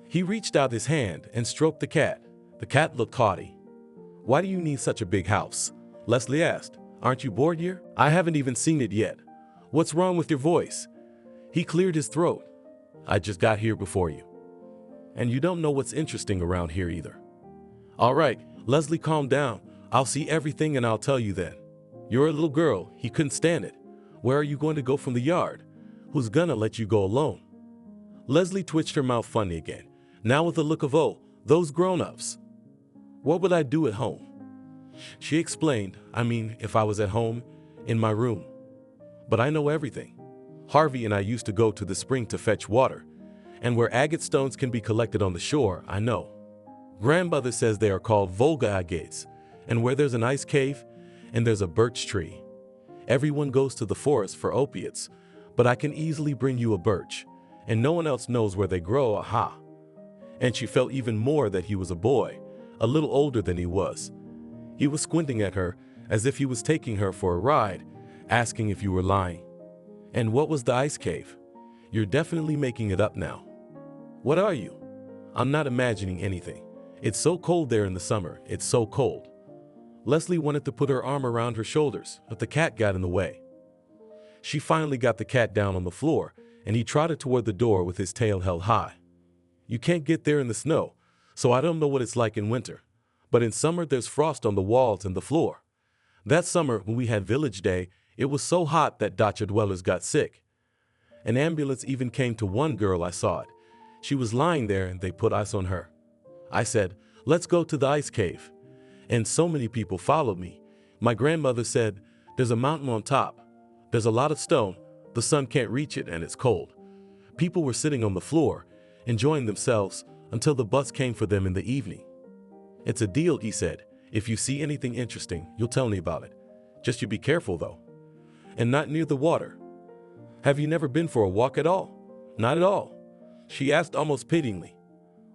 He reached out his hand and stroked the cat. The cat looked haughty. "Why do you need such a big house?" Leslie asked. "Aren't you bored here? I haven't even seen it yet. What's wrong with your voice?" He cleared his throat. "I just got here before you. And you don't know what's interesting around here either." "All right, Leslie, calm down. I'll see everything and I'll tell you then." "You're a little girl." He couldn't stand it. "Where are you going to go from the yard? Who's gonna let you go alone?" Leslie twitched her mouth funny again, now with a look of, "Oh, those grown-ups. What would I do at home?" She explained, "I mean, if I was at home, in my room. But I know everything. Harvey and I used to go to the spring to fetch water, and where agate stones can be collected on the shore, I know. Grandmother says they are called Volga agates, and where there's an ice cave, and there's a birch tree. Everyone goes to the forest for opiates, but I can easily bring you a birch, and no one else knows where they grow, aha." And she felt even more that he was a boy, a little older than he was. He was squinting at her as if he was taking her for a ride, asking if you were lying. "And what was the ice cave? You're definitely making it up now." "What are you?" "I'm not imagining anything. It's so cold there in the summer, it's so cold." Leslie wanted to put her arm around her shoulders, but the cat got in the way. She finally got the cat down on the floor, and he trotted toward the door with his tail held high. "You can't get there in the snow, so I don't know what it's like in winter. But in summer there's frost on the walls and the floor. That summer when we had village day, it was so hot that dacha dwellers got sick. An ambulance even came to one girl, I saw it. She was lying there and they put ice on her. I said, 'Let's go to the ice cave.' And so many people followed me. My grandmother said, 'There's a mountain on top. There's a lot of stone. The sun can't reach it and it's cold.' People were sitting on the floor, enjoying themselves until the bus came for them in the evening. 'It's a deal,' he said. 'If you see anything interesting, you'll tell me about it. Just you be careful though. And not near the water.' Have you never been for a walk at all?" "Not at all." She asked almost pityingly.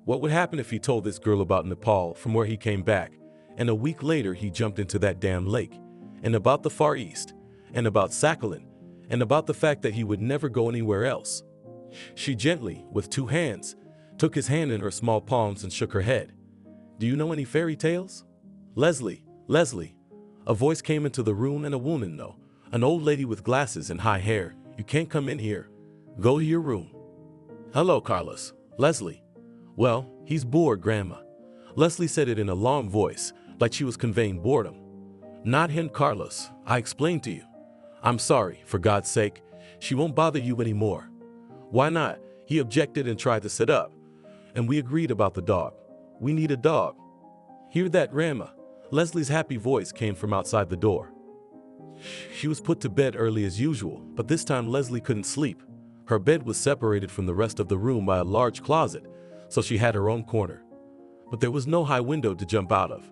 What would happen if he told this girl about Nepal from where he came back, and a week later he jumped into that damn lake, and about the Far East, and about Sakhalin, and about the fact that he would never go anywhere else? She gently, with two hands, took his hand in her small palms and shook her head. "Do you know any fairy tales?" "Leslie, Leslie." A voice came into the room, and a woman, no, an old lady with glasses and high hair. "You can't come in here. Go to your room." "Hello, Carlos." "Leslie." "Well, he's bored, Grandma." Leslie said it in a long voice, like she was conveying boredom. "Not him, Carlos. I explained to you. I'm sorry, for God's sake. She won't bother you anymore." "Why not?" He objected and tried to sit up. "And we agreed about the dog. We need a dog." "Hear that, Grandma?" Leslie's happy voice came from outside the door. She was put to bed early as usual, but this time Leslie couldn't sleep. Her bed was separated from the rest of the room by a large closet, so she had her own corner. But there was no high window to jump out of.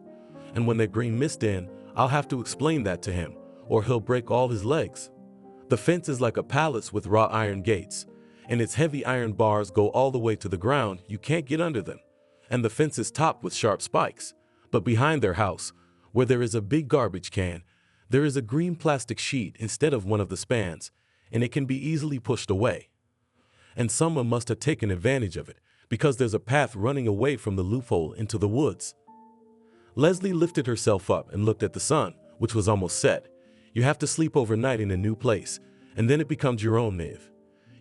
And when they bring Mist in, I'll have to explain that to him, or he'll break all his legs. The fence is like a palace with wrought iron gates, and its heavy iron bars go all the way to the ground. You can't get under them. And the fence is topped with sharp spikes. But behind their house, where there is a big garbage can, there is a green plastic sheet instead of one of the spans, and it can be easily pushed away. And someone must have taken advantage of it, because there's a path running away from the loophole into the woods. Leslie lifted herself up and looked at the sun, which was almost set. You have to sleep overnight in a new place, and then it becomes your own, Niv.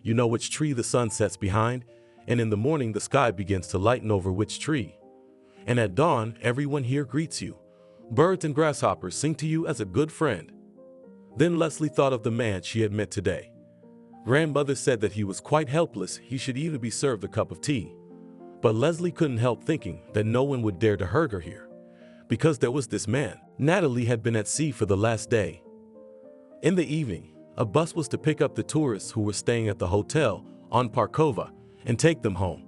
You know which tree the sun sets behind, and in the morning the sky begins to lighten over which tree. and at dawn everyone here greets you. Birds and grasshoppers sing to you as a good friend. Then Leslie thought of the man she had met today. Grandmother said that he was quite helpless, he should even be served a cup of tea. But Leslie couldn't help thinking that no one would dare to hurt her here, because there was this man. Natalie had been at sea for the last day. In the evening, a bus was to pick up the tourists who were staying at the hotel on Parkova and take them home.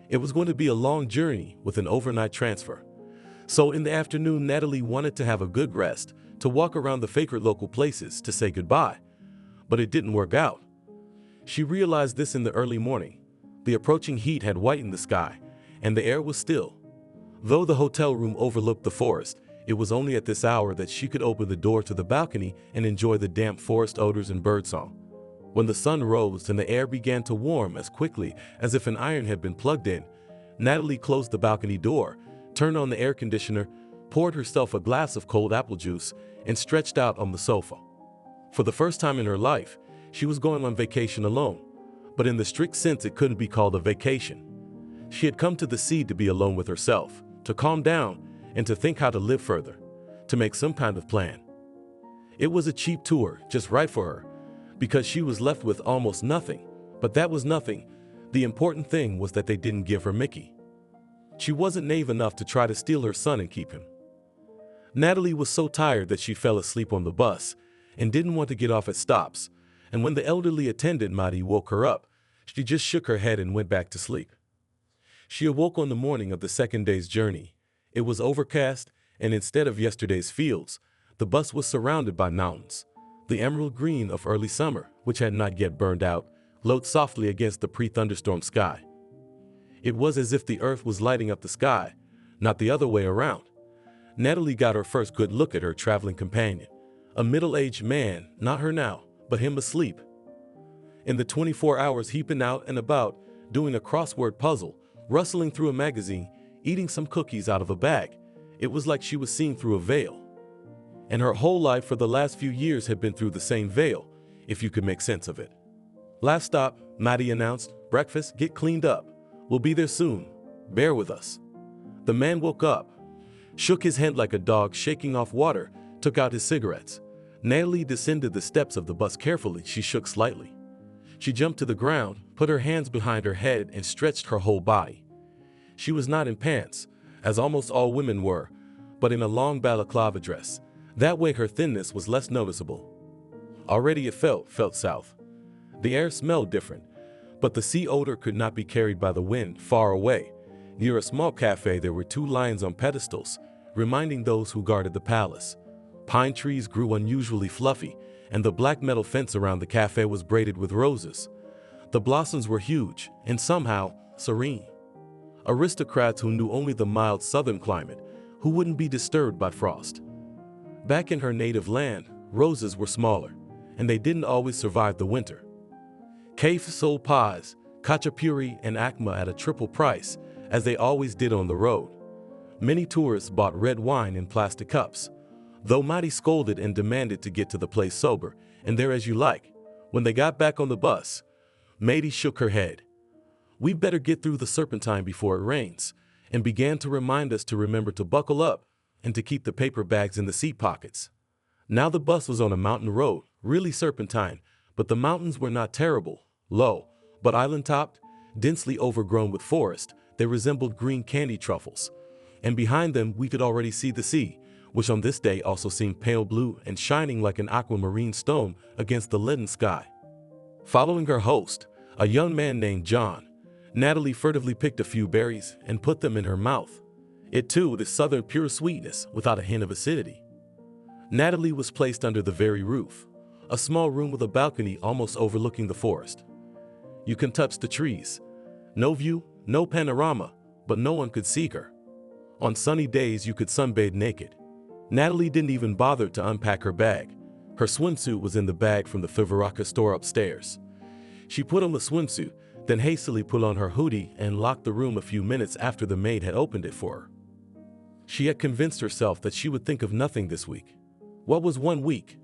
It was going to be a long journey with an overnight transfer. So in the afternoon, Natalie wanted to have a good rest, to walk around the favorite local places to say goodbye. But it didn't work out. She realized this in the early morning. The approaching heat had whitened the sky, and the air was still. Though the hotel room overlooked the forest, it was only at this hour that she could open the door to the balcony and enjoy the damp forest odors and birdsong. When the sun rose and the air began to warm as quickly as if an iron had been plugged in, Natalie closed the balcony door, turned on the air conditioner, poured herself a glass of cold apple juice, and stretched out on the sofa. For the first time in her life, she was going on vacation alone, but in the strict sense it couldn't be called a vacation. She had come to the sea to be alone with herself, to calm down, and to think how to live further, to make some kind of plan. It was a cheap tour, just right for her, because she was left with almost nothing, but that was nothing. The important thing was that they didn't give her Mickey. She wasn't naive enough to try to steal her son and keep him. Natalie was so tired that she fell asleep on the bus and didn't want to get off at stops, and when the elderly attendant Madi woke her up, she just shook her head and went back to sleep. She awoke on the morning of the second day's journey. It was overcast, and instead of yesterday's fields, the bus was surrounded by mountains. The emerald green of early summer, which had not yet burned out, glowed softly against the pre-thunderstorm sky. It was as if the earth was lighting up the sky, not the other way around. Natalie got her first good look at her traveling companion, a middle-aged man, not her now, but him asleep. In the 24 hours he'd been out and about, doing a crossword puzzle, rustling through a magazine, eating some cookies out of a bag, it was like she was seeing through a veil. And her whole life for the last few years had been through the same veil, if you could make sense of it. Last stop, Maddie announced. Breakfast, get cleaned up. We'll be there soon. Bear with us. The man woke up, shook his head like a dog shaking off water, took out his cigarettes. Natalie descended the steps of the bus carefully. She shook slightly. She jumped to the ground, put her hands behind her head, and stretched her whole body. She was not in pants, as almost all women were, but in a long balaclava dress. That way her thinness was less noticeable. Already it felt south. The air smelled different, but the sea odor could not be carried by the wind. Far away, near a small cafe, there were two lions on pedestals, reminding those who guarded the palace. Pine trees grew unusually fluffy, and the black metal fence around the cafe was braided with roses. The blossoms were huge and somehow serene. Aristocrats who knew only the mild southern climate, who wouldn't be disturbed by frost. Back in her native land, roses were smaller, and they didn't always survive the winter. Kef sold pies, khachapuri, and akma at a triple price, as they always did on the road. Many tourists bought red wine in plastic cups, though Madi scolded and demanded to get to the place sober, and there as you like. When they got back on the bus, Madi shook her head. "We'd better get through the Serpentine before it rains," and began to remind us to remember to buckle up and to keep the paper bags in the seat pockets. Now the bus was on a mountain road, really serpentine, but the mountains were not terrible, low, but island-topped, densely overgrown with forest. They resembled green candy truffles. And behind them we could already see the sea, which on this day also seemed pale blue and shining like an aquamarine stone against the leaden sky. Following her host, a young man named John, Natalie furtively picked a few berries and put them in her mouth. It too was southern pure sweetness without a hint of acidity. Natalie was placed under the very roof, a small room with a balcony almost overlooking the forest. You can touch the trees. No view, no panorama, but no one could see her. On sunny days you could sunbathe naked. Natalie didn't even bother to unpack her bag. Her swimsuit was in the bag from the Fivaraka store upstairs. She put on the swimsuit, then hastily put on her hoodie and locked the room a few minutes after the maid had opened it for her. She had convinced herself that she would think of nothing this week. What was 1 week?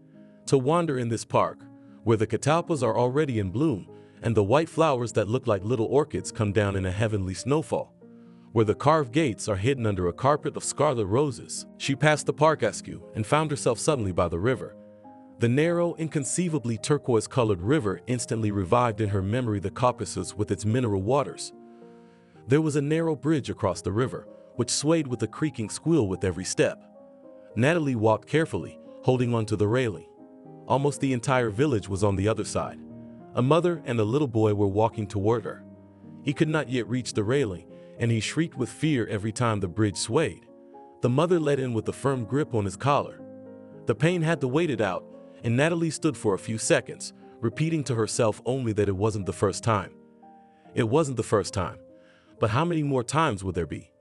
To wander in this park, where the catalpas are already in bloom, and the white flowers that look like little orchids come down in a heavenly snowfall. where the carved gates are hidden under a carpet of scarlet roses. She passed the park askew and found herself suddenly by the river. The narrow, inconceivably turquoise-colored river instantly revived in her memory the Caucasus with its mineral waters. There was a narrow bridge across the river, which swayed with a creaking squeal with every step. Natalie walked carefully, holding onto the railing. Almost the entire village was on the other side. A mother and a little boy were walking toward her. He could not yet reach the railing, and he shrieked with fear every time the bridge swayed. The mother let in with a firm grip on his collar. The pain had to wait it out, and Natalie stood for a few seconds, repeating to herself only that it wasn't the first time. It wasn't the first time. But how many more times would there be?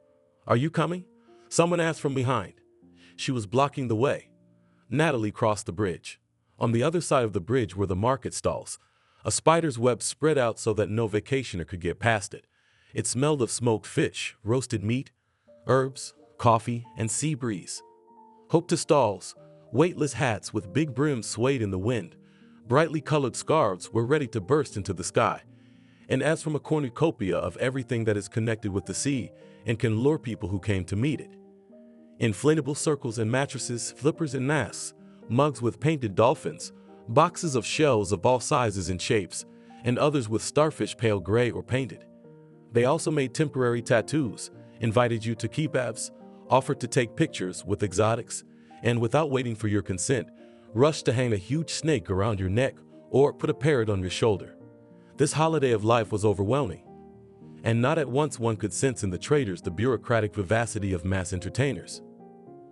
"Are you coming?" someone asked from behind. She was blocking the way. Natalie crossed the bridge. On the other side of the bridge were the market stalls. A spider's web spread out so that no vacationer could get past it. It smelled of smoked fish, roasted meat, herbs, coffee, and sea breeze. Hope to stalls, weightless hats with big brims swayed in the wind. Brightly colored scarves were ready to burst into the sky. And as from a cornucopia of everything that is connected with the sea and can lure people who came to meet it. Inflatable circles and mattresses, flippers and masks, mugs with painted dolphins, boxes of shells of all sizes and shapes, and others with starfish pale gray or painted. They also made temporary tattoos, invited you to kebabs, offered to take pictures with exotics, and without waiting for your consent, rushed to hang a huge snake around your neck or put a parrot on your shoulder. This holiday of life was overwhelming, and not at once one could sense in the traders the bureaucratic vivacity of mass entertainers.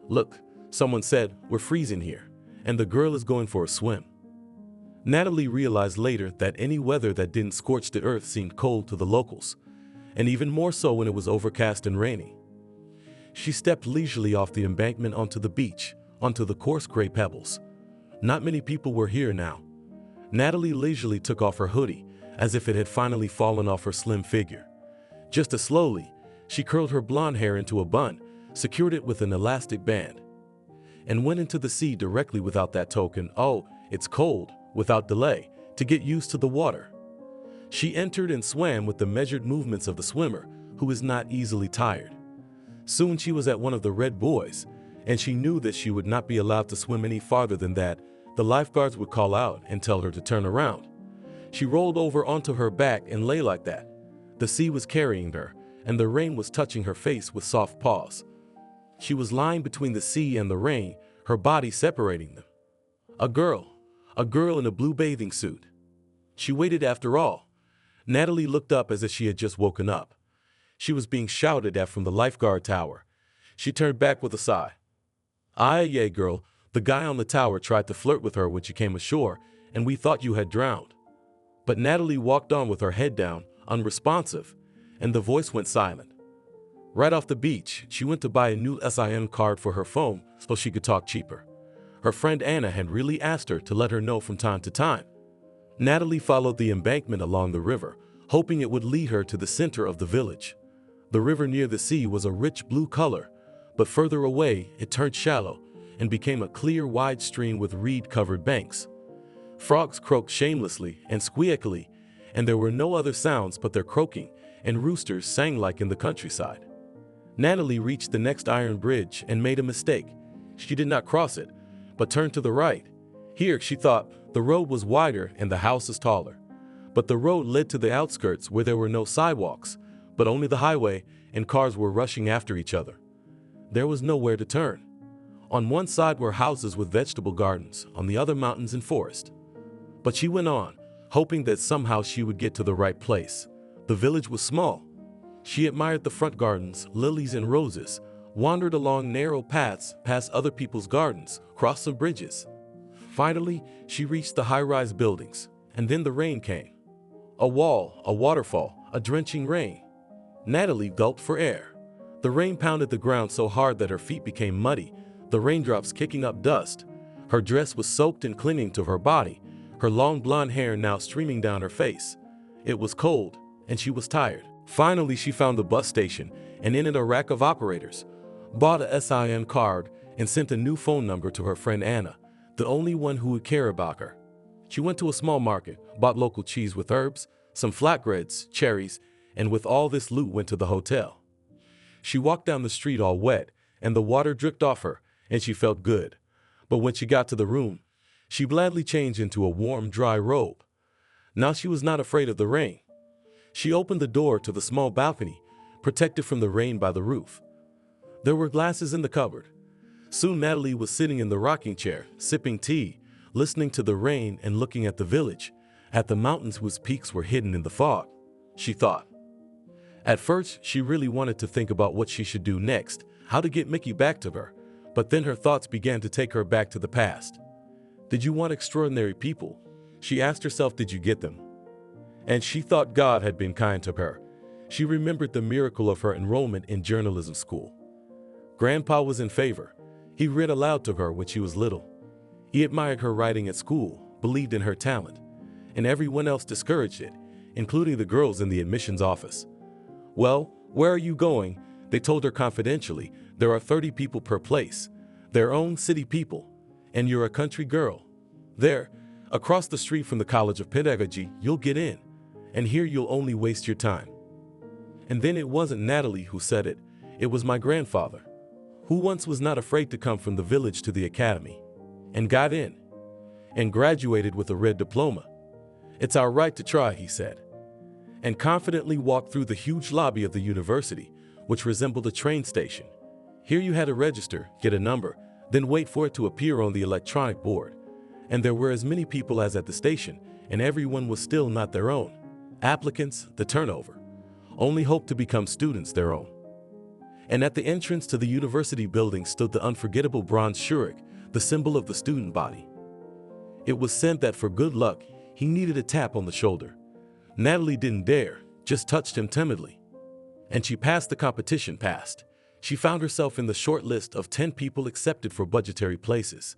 "Look," someone said, "we're freezing here, and the girl is going for a swim." Natalie realized later that any weather that didn't scorch the earth seemed cold to the locals, and even more so when it was overcast and rainy. She stepped leisurely off the embankment onto the beach, onto the coarse gray pebbles. Not many people were here now. Natalie leisurely took off her hoodie, as if it had finally fallen off her slim figure. Just as slowly, she curled her blonde hair into a bun, secured it with an elastic band, and went into the sea directly without that token, "Oh, it's cold," without delay, to get used to the water. She entered and swam with the measured movements of the swimmer, who is not easily tired. Soon she was at one of the red buoys, and she knew that she would not be allowed to swim any farther than that. The lifeguards would call out and tell her to turn around. She rolled over onto her back and lay like that. The sea was carrying her, and the rain was touching her face with soft paws. She was lying between the sea and the rain, her body separating them. A girl in a blue bathing suit. She waited after all. Natalie looked up as if she had just woken up. She was being shouted at from the lifeguard tower. She turned back with a sigh. "Aye, yeah, girl, the guy on the tower tried to flirt with her when she came ashore, and we thought you had drowned." But Natalie walked on with her head down, unresponsive, and the voice went silent. Right off the beach, she went to buy a new SIM card for her phone so she could talk cheaper. Her friend Anna had really asked her to let her know from time to time. Natalie followed the embankment along the river, hoping it would lead her to the center of the village. The river near the sea was a rich blue color, but further away it turned shallow and became a clear, wide stream with reed-covered banks. Frogs croaked shamelessly and squeakily, and there were no other sounds but their croaking, and roosters sang like in the countryside. Natalie reached the next iron bridge and made a mistake. She did not cross it, but turned to the right. Here, she thought, the road was wider and the houses taller. But the road led to the outskirts where there were no sidewalks, but only the highway, and cars were rushing after each other. There was nowhere to turn. On one side were houses with vegetable gardens, on the other mountains and forest. But she went on, hoping that somehow she would get to the right place. The village was small. She admired the front gardens, lilies and roses, wandered along narrow paths past other people's gardens, crossed some bridges. Finally, she reached the high-rise buildings, and then the rain came. A wall, a waterfall, a drenching rain. Natalie gulped for air. The rain pounded the ground so hard that her feet became muddy, the raindrops kicking up dust. Her dress was soaked and clinging to her body, her long blonde hair now streaming down her face. It was cold, and she was tired. Finally, she found the bus station, and in it a rack of operators, bought a SIM card, and sent a new phone number to her friend Anna, the only one who would care about her. She went to a small market, bought local cheese with herbs, some flatbreads, cherries, and with all this loot went to the hotel. She walked down the street all wet, and the water dripped off her, and she felt good. But when she got to the room, she gladly changed into a warm, dry robe. Now she was not afraid of the rain. She opened the door to the small balcony, protected from the rain by the roof. There were glasses in the cupboard. Soon Natalie was sitting in the rocking chair, sipping tea, listening to the rain and looking at the village, at the mountains whose peaks were hidden in the fog. She thought. At first, she really wanted to think about what she should do next, how to get Mickey back to her, but then her thoughts began to take her back to the past. Did you want extraordinary people? She asked herself, did you get them? And she thought God had been kind to her. She remembered the miracle of her enrollment in journalism school. Grandpa was in favor. He read aloud to her when she was little. He admired her writing at school, believed in her talent, and everyone else discouraged it, including the girls in the admissions office. Well, where are you going? They told her confidentially. There are 30 people per place, their own city people, and you're a country girl. There, across the street from the College of Pedagogy, you'll get in, and here you'll only waste your time. And then it wasn't Natalie who said it, it was my grandfather, who once was not afraid to come from the village to the academy, and got in, and graduated with a red diploma. It's our right to try, he said, and confidently walked through the huge lobby of the university, which resembled a train station. Here you had to register, get a number, then wait for it to appear on the electronic board. And there were as many people as at the station, and everyone was still not their own. Applicants, the turnover. Only hoped to become students their own. And at the entrance to the university building stood the unforgettable bronze shurick, the symbol of the student body. It was said that for good luck, he needed a tap on the shoulder. Natalie didn't dare, just touched him timidly. And she passed the competition past. She found herself in the short list of 10 people accepted for budgetary places.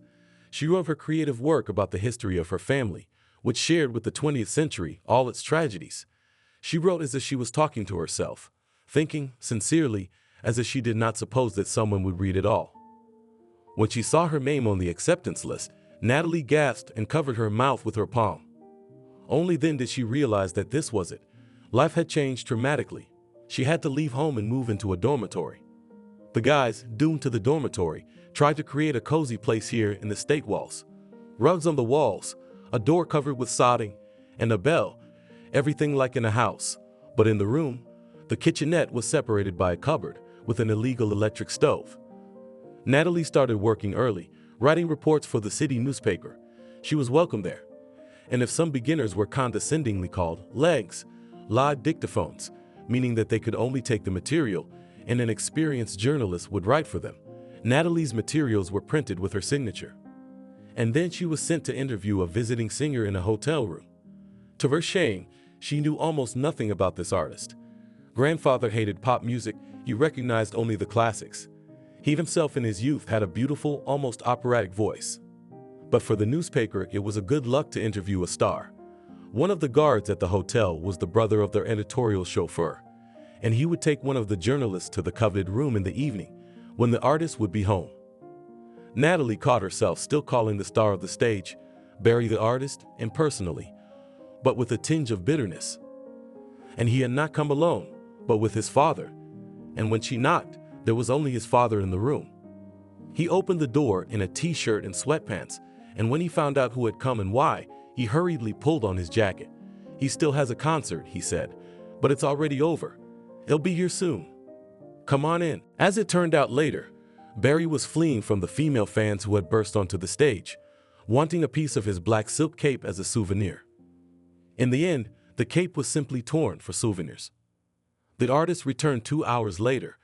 She wrote her creative work about the history of her family, which shared with the 20th century all its tragedies. She wrote as if she was talking to herself, thinking, sincerely, as if she did not suppose that someone would read it all. When she saw her name on the acceptance list, Natalie gasped and covered her mouth with her palm. Only then did she realize that this was it. Life had changed dramatically. She had to leave home and move into a dormitory. The guys, doomed to the dormitory, tried to create a cozy place here in the state walls. Rugs on the walls, a door covered with sodding, and a bell, everything like in a house. But in the room, the kitchenette was separated by a cupboard with an illegal electric stove. Natalie started working early, writing reports for the city newspaper. She was welcome there. And if some beginners were condescendingly called legs, live dictaphones, meaning that they could only take the material and an experienced journalist would write for them, Natalie's materials were printed with her signature. And then she was sent to interview a visiting singer in a hotel room. To her shame, she knew almost nothing about this artist. Grandfather hated pop music, he recognized only the classics. He himself in his youth had a beautiful, almost operatic voice. But for the newspaper, it was a good luck to interview a star. One of the guards at the hotel was the brother of their editorial chauffeur, and he would take one of the journalists to the coveted room in the evening, when the artist would be home. Natalie caught herself still calling the star of the stage Barry the artist, impersonally, but with a tinge of bitterness. And he had not come alone, but with his father, and when she knocked, there was only his father in the room. He opened the door in a t-shirt and sweatpants, and when he found out who had come and why, he hurriedly pulled on his jacket. He still has a concert, he said, but it's already over. He'll be here soon. Come on in. As it turned out later, Barry was fleeing from the female fans who had burst onto the stage, wanting a piece of his black silk cape as a souvenir. In the end, the cape was simply torn for souvenirs. The artist returned 2 hours later,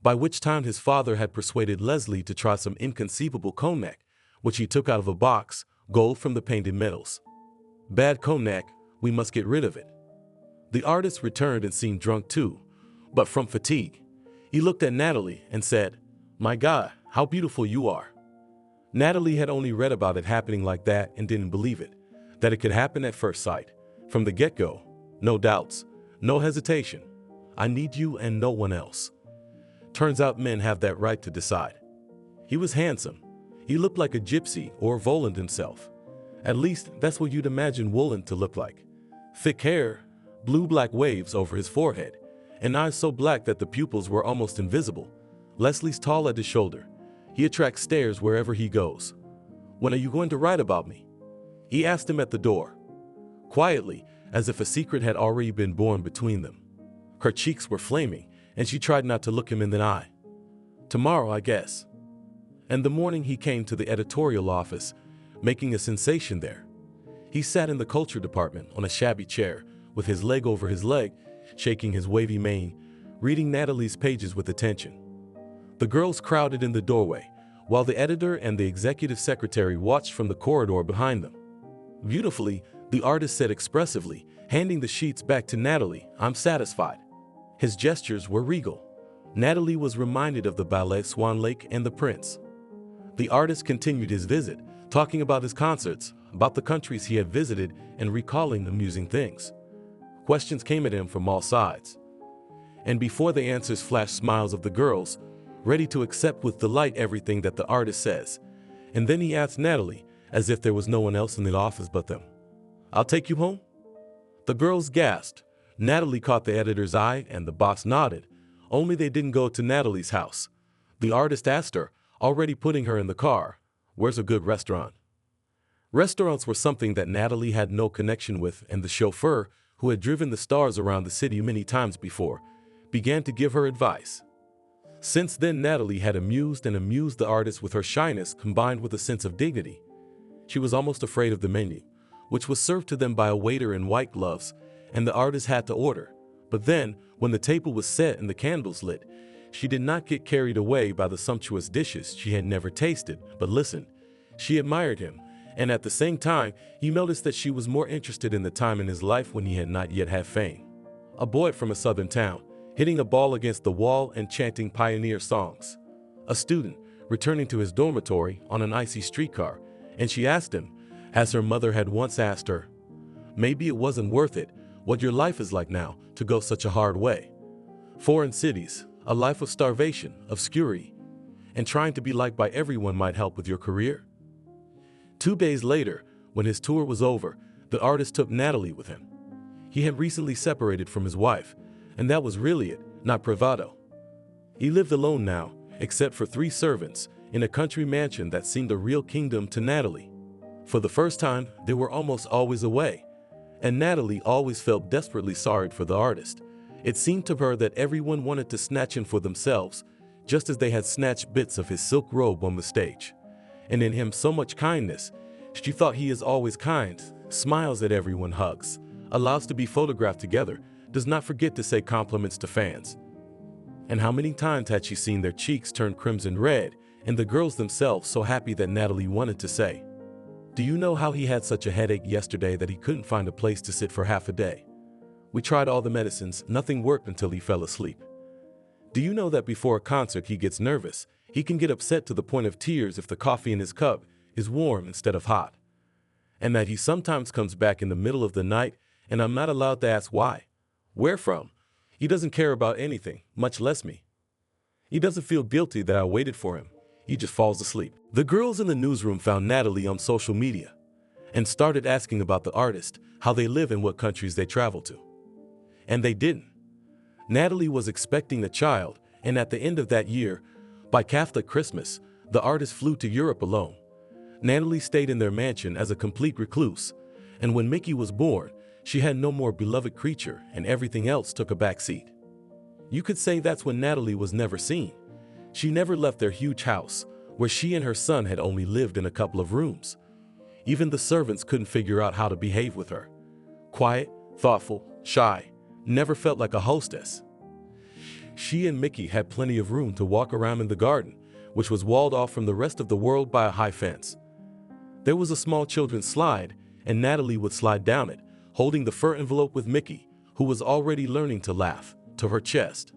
by which time his father had persuaded Leslie to try some inconceivable cognac, which he took out of a box, gold from the painted metals. Bad cognac, we must get rid of it. The artist returned and seemed drunk too, but from fatigue. He looked at Natalie and said, "My God, how beautiful you are." Natalie had only read about it happening like that and didn't believe it, that it could happen at first sight. From the get-go, no doubts, no hesitation. I need you and no one else. Turns out men have that right to decide. He was handsome. He looked like a gypsy or Voland himself. At least that's what you'd imagine Woland to look like. Thick hair, blue-black waves over his forehead, and eyes so black that the pupils were almost invisible. Leslie's tall at his shoulder. He attracts stares wherever he goes. "When are you going to write about me?" He asked him at the door, quietly, as if a secret had already been born between them. Her cheeks were flaming, and she tried not to look him in the eye. "Tomorrow, I guess." In the morning he came to the editorial office, making a sensation there. He sat in the culture department on a shabby chair, with his leg over his leg, shaking his wavy mane, reading Natalie's pages with attention. The girls crowded in the doorway, while the editor and the executive secretary watched from the corridor behind them. "Beautifully," the artist said expressively, handing the sheets back to Natalie. "I'm satisfied." His gestures were regal. Natalie was reminded of the ballet Swan Lake and the Prince. The artist continued his visit, talking about his concerts, about the countries he had visited, and recalling amusing things. Questions came at him from all sides. And before the answers flashed smiles of the girls, ready to accept with delight everything that the artist says. And then he asked Natalie, as if there was no one else in the office but them, "I'll take you home?" The girls gasped. Natalie caught the editor's eye, and the boss nodded. Only they didn't go to Natalie's house. The artist asked her, already putting her in the car, "Where's a good restaurant?" Restaurants were something that Natalie had no connection with, and the chauffeur, who had driven the stars around the city many times before, began to give her advice. Since then, Natalie had amused the artist with her shyness combined with a sense of dignity. She was almost afraid of the menu, which was served to them by a waiter in white gloves, and the artist had to order. But then, when the table was set and the candles lit, she did not get carried away by the sumptuous dishes she had never tasted, but listened. She admired him, and at the same time, he noticed that she was more interested in the time in his life when he had not yet had fame. A boy from a southern town, hitting a ball against the wall and chanting pioneer songs. A student, returning to his dormitory on an icy streetcar, and she asked him, as her mother had once asked her, "Maybe it wasn't worth it, what your life is like now, to go such a hard way. Foreign cities, a life of starvation, obscurity, and trying to be liked by everyone might help with your career." 2 days later, when his tour was over, the artist took Natalie with him. He had recently separated from his wife, and that was really it, not bravado. He lived alone now, except for 3 servants, in a country mansion that seemed a real kingdom to Natalie. For the first time, they were almost always away, and Natalie always felt desperately sorry for the artist. It seemed to her that everyone wanted to snatch him for themselves, just as they had snatched bits of his silk robe on the stage. And in him so much kindness, she thought he is always kind, smiles at everyone, hugs, allows to be photographed together, does not forget to say compliments to fans. And how many times had she seen their cheeks turn crimson red, and the girls themselves so happy that Natalie wanted to say, "Do you know how he had such a headache yesterday that he couldn't find a place to sit for half a day? We tried all the medicines, nothing worked until he fell asleep. Do you know that before a concert he gets nervous? He can get upset to the point of tears if the coffee in his cup is warm instead of hot. And that he sometimes comes back in the middle of the night, and I'm not allowed to ask why. Where from? He doesn't care about anything, much less me. He doesn't feel guilty that I waited for him. He just falls asleep." The girls in the newsroom found Natalie on social media and started asking about the artist, how they live and what countries they travel to. And they didn't. Natalie was expecting a child, and at the end of that year, by Catholic Christmas, the artist flew to Europe alone. Natalie stayed in their mansion as a complete recluse, and when Mickey was born, she had no more beloved creature, and everything else took a back seat. You could say that's when Natalie was never seen. She never left their huge house, where she and her son had only lived in a couple of rooms. Even the servants couldn't figure out how to behave with her. Quiet, thoughtful, shy, never felt like a hostess. She and Mickey had plenty of room to walk around in the garden, which was walled off from the rest of the world by a high fence. There was a small children's slide, and Natalie would slide down it, holding the fur envelope with Mickey, who was already learning to laugh, to her chest.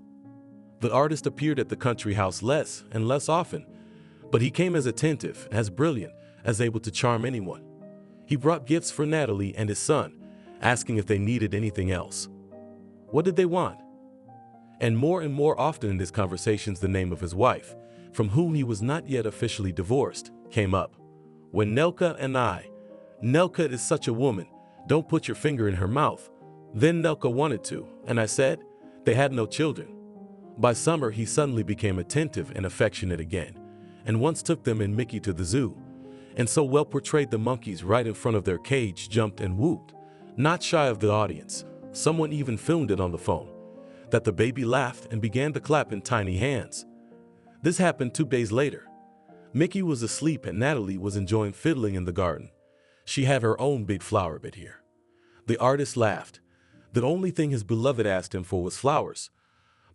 The artist appeared at the country house less and less often, but he came as attentive, as brilliant, as able to charm anyone. He brought gifts for Natalie and his son, asking if they needed anything else. What did they want? And more often in his conversations, the name of his wife, from whom he was not yet officially divorced, came up. When Nelka and I, "Nelka is such a woman, don't put your finger in her mouth." Then Nelka wanted to, and I said, They had no children. By summer, he suddenly became attentive and affectionate again, and once took them and Mickey to the zoo, and so well portrayed the monkeys right in front of their cage jumped and whooped, not shy of the audience. Someone even filmed it on the phone, that the baby laughed and began to clap in tiny hands. This happened 2 days later. Mickey was asleep and Natalie was enjoying fiddling in the garden. She had her own big flower bed here. The artist laughed. The only thing his beloved asked him for was flowers,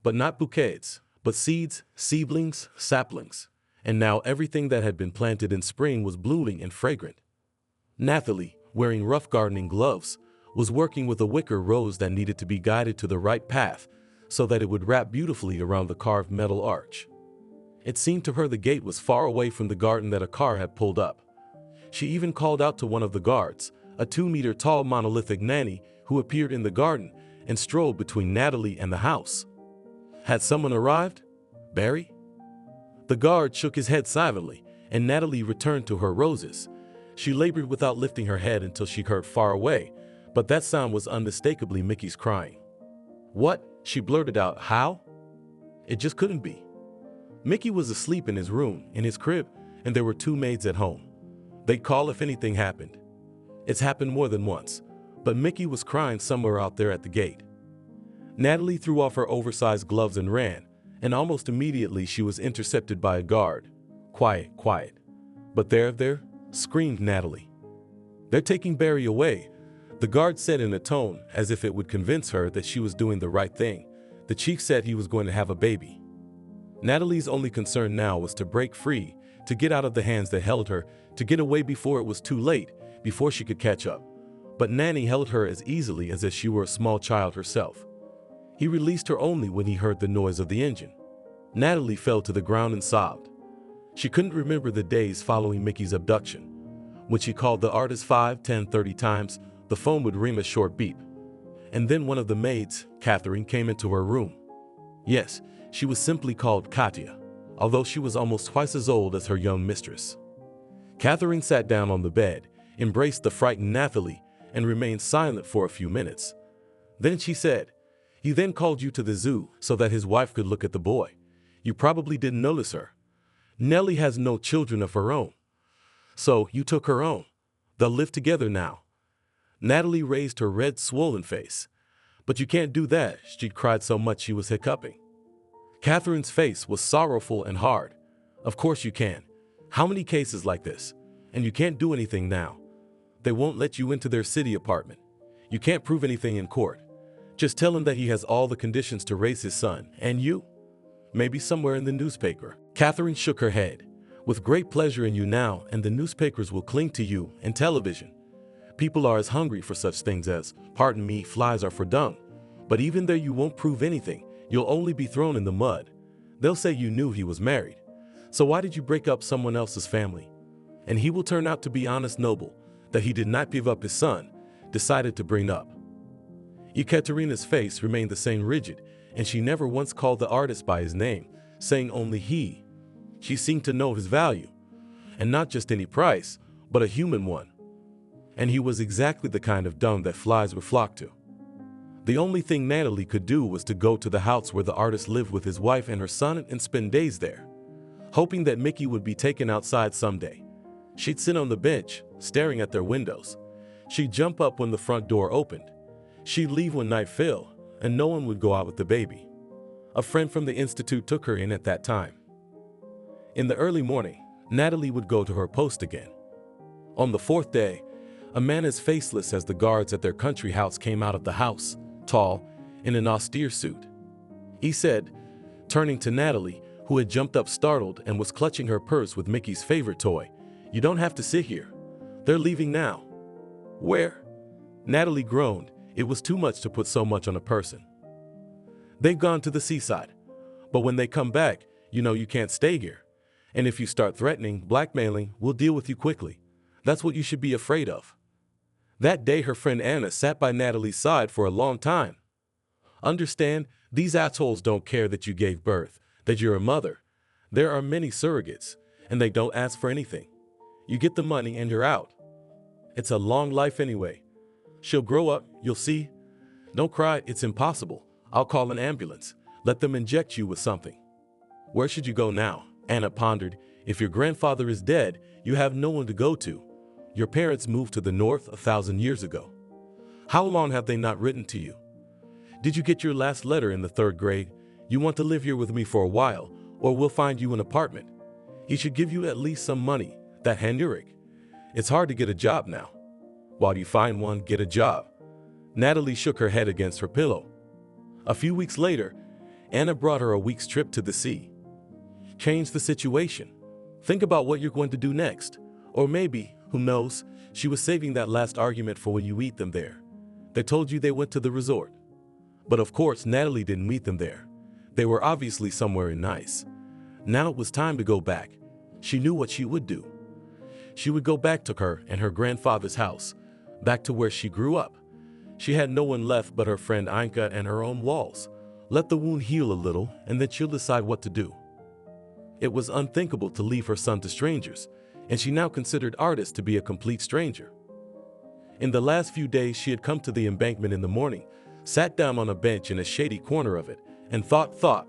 but not bouquets, but seeds, seedlings, saplings. And now everything that had been planted in spring was blooming and fragrant. Natalie, wearing rough gardening gloves, was working with a wicker rose that needed to be guided to the right path so that it would wrap beautifully around the carved metal arch. It seemed to her the gate was far away from the garden that a car had pulled up. She even called out to one of the guards, a 2-meter tall monolithic nanny who appeared in the garden and strolled between Natalie and the house. Had someone arrived? Barry? The guard shook his head silently, and Natalie returned to her roses. She labored without lifting her head until she heard far away, but that sound was unmistakably Mickey's crying. What? She blurted out. How? It just couldn't be. Mickey was asleep in his room, in his crib, and there were 2 maids at home. They'd call if anything happened. It's happened more than once, but Mickey was crying somewhere out there at the gate. Natalie threw off her oversized gloves and ran, and almost immediately she was intercepted by a guard. Quiet, quiet. But there, screamed Natalie. They're taking Barry away, the guard said in a tone as if it would convince her that she was doing the right thing. The chief said he was going to have a baby. Natalie's only concern now was to break free, to get out of the hands that held her, to get away before it was too late, before she could catch up. But Nanny held her as easily as if she were a small child herself. He released her only when he heard the noise of the engine. Natalie fell to the ground and sobbed. She couldn't remember the days following Mickey's abduction. When she called the artist 5, 10, 30 times, the phone would ring a short beep. And then one of the maids, Catherine, came into her room. Yes, she was simply called Katya, although she was almost twice as old as her young mistress. Catherine sat down on the bed, embraced the frightened Natalie, and remained silent for a few minutes. Then she said, "He then called you to the zoo so that his wife could look at the boy. You probably didn't notice her. Nellie has no children of her own. So you took her own. They'll live together now." Natalie raised her red, swollen face. "But you can't do that," she cried so much she was hiccuping. Catherine's face was sorrowful and hard. "Of course you can. How many cases like this? And you can't do anything now. They won't let you into their city apartment. You can't prove anything in court. Just tell him that he has all the conditions to raise his son, and you? Maybe somewhere in the newspaper." Catherine shook her head. "With great pleasure in you now, and the newspapers will cling to you, and television. People are as hungry for such things as, pardon me, flies are for dung. But even there you won't prove anything. You'll only be thrown in the mud. They'll say you knew he was married. So why did you break up someone else's family? And he will turn out to be honest noble, that he did not give up his son, decided to bring up." Ekaterina's face remained the same rigid, and she never once called the artist by his name, saying only he. She seemed to know his value, and not just any price, but a human one. And he was exactly the kind of dung that flies would flock to. The only thing Natalie could do was to go to the house where the artist lived with his wife and her son and spend days there, hoping that Mickey would be taken outside someday. She'd sit on the bench, staring at their windows. She'd jump up when the front door opened. She'd leave when night fell, and no one would go out with the baby. A friend from the institute took her in at that time. In the early morning, Natalie would go to her post again. On the 4th day, a man as faceless as the guards at their country house came out of the house, tall, in an austere suit. He said, turning to Natalie, who had jumped up startled and was clutching her purse with Mickey's favorite toy, "You don't have to sit here. They're leaving now." "Where?" Natalie groaned. It was too much to put so much on a person. "They've gone to the seaside. But when they come back, you know you can't stay here. And if you start threatening, blackmailing, we'll deal with you quickly. That's what you should be afraid of." That day, her friend Anna sat by Natalie's side for a long time. "Understand, these assholes don't care that you gave birth, that you're a mother. There are many surrogates, and they don't ask for anything. You get the money and you're out. It's a long life anyway. She'll grow up, you'll see. Don't cry, it's impossible. I'll call an ambulance. Let them inject you with something. Where should you go now? Anna pondered. If your grandfather is dead, you have no one to go to. Your parents moved to the north 1,000 years ago. How long have they not written to you? Did you get your last letter in the 3rd grade? You want to live here with me for a while, or we'll find you an apartment. He should give you at least some money, that Henrik. It's hard to get a job now. While you find one, get a job. Natalie shook her head against her pillow. A few weeks later, Anna brought her a week's trip to the sea. Change the situation. Think about what you're going to do next. Or maybe, who knows, she was saving that last argument for when you meet them there. They told you they went to the resort. But of course, Natalie didn't meet them there. They were obviously somewhere in Nice. Now it was time to go back. She knew what she would do. She would go back to her and her grandfather's house, back to where she grew up. She had no one left but her friend Inka and her own walls. Let the wound heal a little, and then she'll decide what to do. It was unthinkable to leave her son to strangers, and she now considered Artis to be a complete stranger. In the last few days, she had come to the embankment in the morning, sat down on a bench in a shady corner of it, and thought.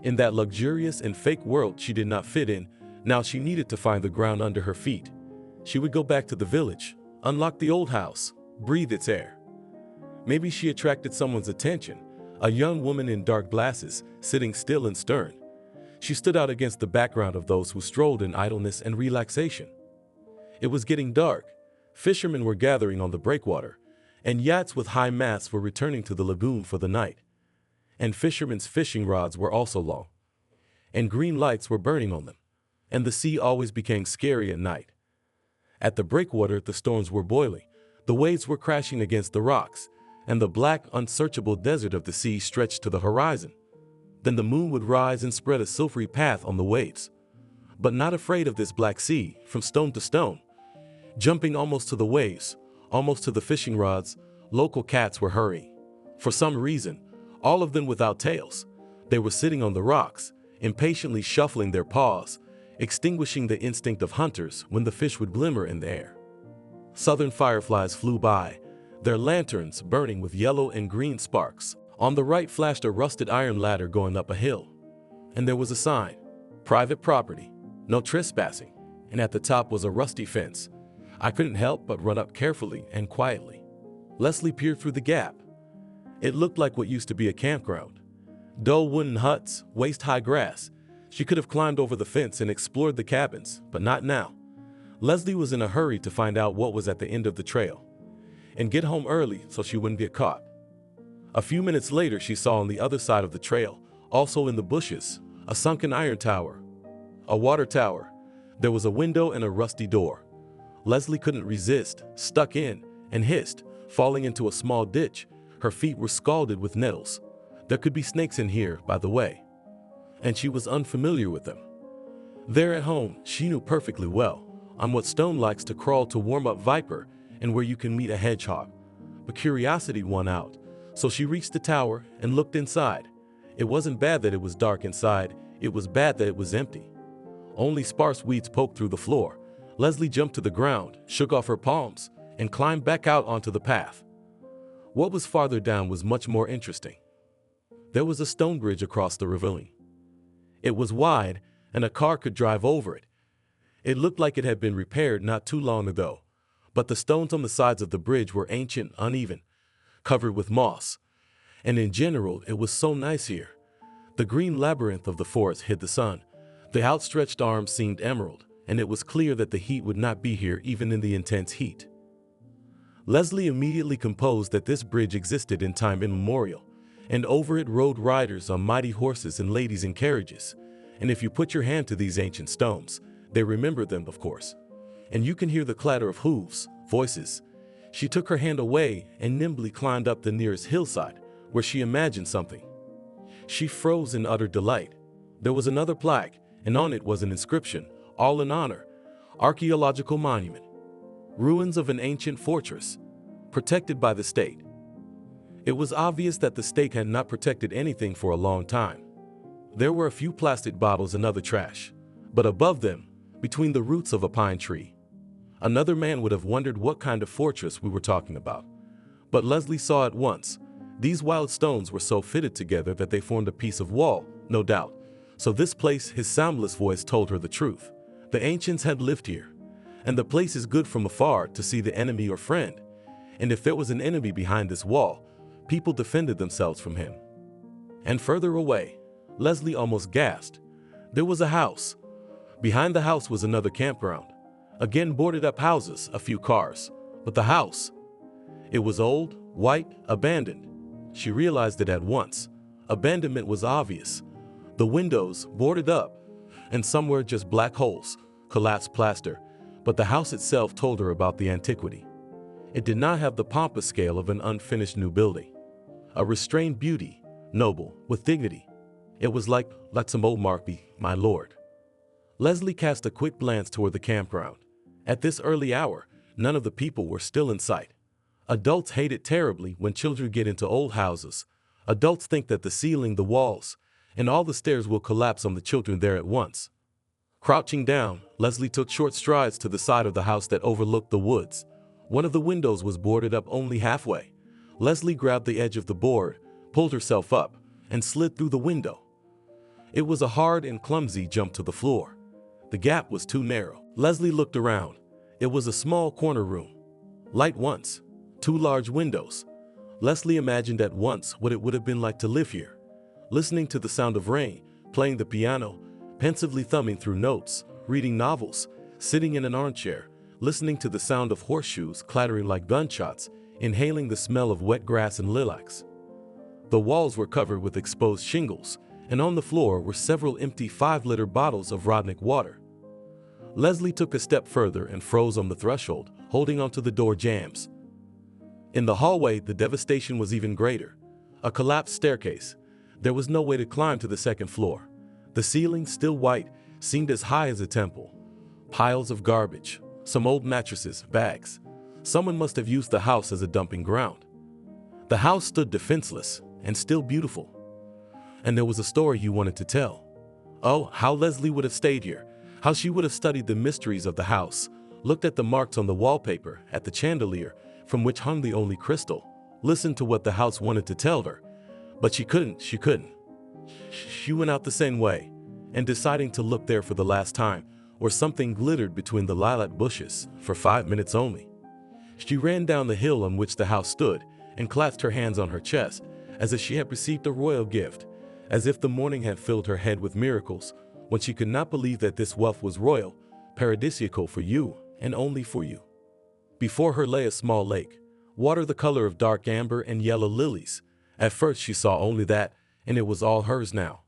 In that luxurious and fake world she did not fit in, now she needed to find the ground under her feet. She would go back to the village, unlock the old house, breathe its air. Maybe she attracted someone's attention, a young woman in dark glasses, sitting still and stern. She stood out against the background of those who strolled in idleness and relaxation. It was getting dark. Fishermen were gathering on the breakwater, and yachts with high masts were returning to the lagoon for the night. And fishermen's fishing rods were also long, and green lights were burning on them, and the sea always became scary at night. At the breakwater, the storms were boiling, the waves were crashing against the rocks, and the black, unsearchable desert of the sea stretched to the horizon. Then the moon would rise and spread a silvery path on the waves. But not afraid of this black sea, from stone to stone, jumping almost to the waves, almost to the fishing rods, local cats were hurrying. For some reason, all of them without tails, they were sitting on the rocks, impatiently shuffling their paws, extinguishing the instinct of hunters when the fish would glimmer in the air. Southern fireflies flew by, their lanterns burning with yellow and green sparks. On the right flashed a rusted iron ladder going up a hill. And there was a sign, private property, no trespassing, and at the top was a rusty fence. I couldn't help but run up carefully and quietly. Leslie peered through the gap. It looked like what used to be a campground. Dull wooden huts, waist-high grass. She could have climbed over the fence and explored the cabins, but not now. Leslie was in a hurry to find out what was at the end of the trail, and get home early so she wouldn't get caught. A few minutes later, she saw on the other side of the trail, also in the bushes, a sunken iron tower, a water tower. There was a window and a rusty door. Leslie couldn't resist, stuck in, and hissed, falling into a small ditch. Her feet were scalded with nettles. There could be snakes in here, by the way, and she was unfamiliar with them. There at home, she knew perfectly well, on what stone likes to crawl to warm up viper and where you can meet a hedgehog. But curiosity won out. So she reached the tower and looked inside. It wasn't bad that it was dark inside, it was bad that it was empty. Only sparse weeds poked through the floor. Leslie jumped to the ground, shook off her palms, and climbed back out onto the path. What was farther down was much more interesting. There was a stone bridge across the ravine. It was wide, and a car could drive over it. It looked like it had been repaired not too long ago, but the stones on the sides of the bridge were ancient, uneven, covered with moss, and in general, it was so nice here. The green labyrinth of the forest hid the sun. The outstretched arms seemed emerald, and it was clear that the heat would not be here even in the intense heat. Leslie immediately composed that this bridge existed in time immemorial, and over it rode riders on mighty horses and ladies in carriages. And if you put your hand to these ancient stones, they remembered them, of course. And you can hear the clatter of hooves, voices. She took her hand away and nimbly climbed up the nearest hillside, where she imagined something. She froze in utter delight. There was another plaque, and on it was an inscription, all in honor, archaeological monument, ruins of an ancient fortress, protected by the state. It was obvious that the state had not protected anything for a long time. There were a few plastic bottles and other trash, but above them, between the roots of a pine tree, another man would have wondered what kind of fortress we were talking about. But Leslie saw at once. These wild stones were so fitted together that they formed a piece of wall, no doubt. So this place, his soundless voice told her the truth. The ancients had lived here, and the place is good from afar to see the enemy or friend. And if there was an enemy behind this wall, people defended themselves from him. And further away, Leslie almost gasped. There was a house. Behind the house was another campground. Again, boarded up houses, a few cars. But the house, it was old, white, abandoned. She realized it at once. Abandonment was obvious. The windows boarded up, and somewhere just black holes, collapsed plaster. But the house itself told her about the antiquity. It did not have the pompous scale of an unfinished new building. A restrained beauty, noble, with dignity. It was like, let some old mark be, my lord. Leslie cast a quick glance toward the campground. At this early hour, none of the people were still in sight. Adults hate it terribly when children get into old houses. Adults think that the ceiling, the walls, and all the stairs will collapse on the children there at once. Crouching down, Leslie took short strides to the side of the house that overlooked the woods. One of the windows was boarded up only halfway. Leslie grabbed the edge of the board, pulled herself up, and slid through the window. It was a hard and clumsy jump to the floor. The gap was too narrow. Leslie looked around. It was a small corner room. Light once, 2 large windows. Leslie imagined at once what it would have been like to live here. Listening to the sound of rain, playing the piano, pensively thumbing through notes, reading novels, sitting in an armchair, listening to the sound of horseshoes clattering like gunshots, inhaling the smell of wet grass and lilacs. The walls were covered with exposed shingles, and on the floor were several empty 5-liter bottles of Rodnick water. Leslie took a step further and froze on the threshold, holding onto the door jambs. In the hallway, the devastation was even greater. A collapsed staircase. There was no way to climb to the second floor. The ceiling, still white, seemed as high as a temple. Piles of garbage, some old mattresses, bags. Someone must have used the house as a dumping ground. The house stood defenseless and still beautiful. And there was a story you wanted to tell. Oh, how Leslie would have stayed here. How she would have studied the mysteries of the house, looked at the marks on the wallpaper, at the chandelier, from which hung the only crystal, listened to what the house wanted to tell her. But she couldn't. She went out the same way, and deciding to look there for the last time, where something glittered between the lilac bushes, for 5 minutes only. She ran down the hill on which the house stood, and clasped her hands on her chest, as if she had received a royal gift, as if the morning had filled her head with miracles, when she could not believe that this wealth was royal, paradisiacal for you, and only for you. Before her lay a small lake, water the color of dark amber and yellow lilies. At first she saw only that, and it was all hers now.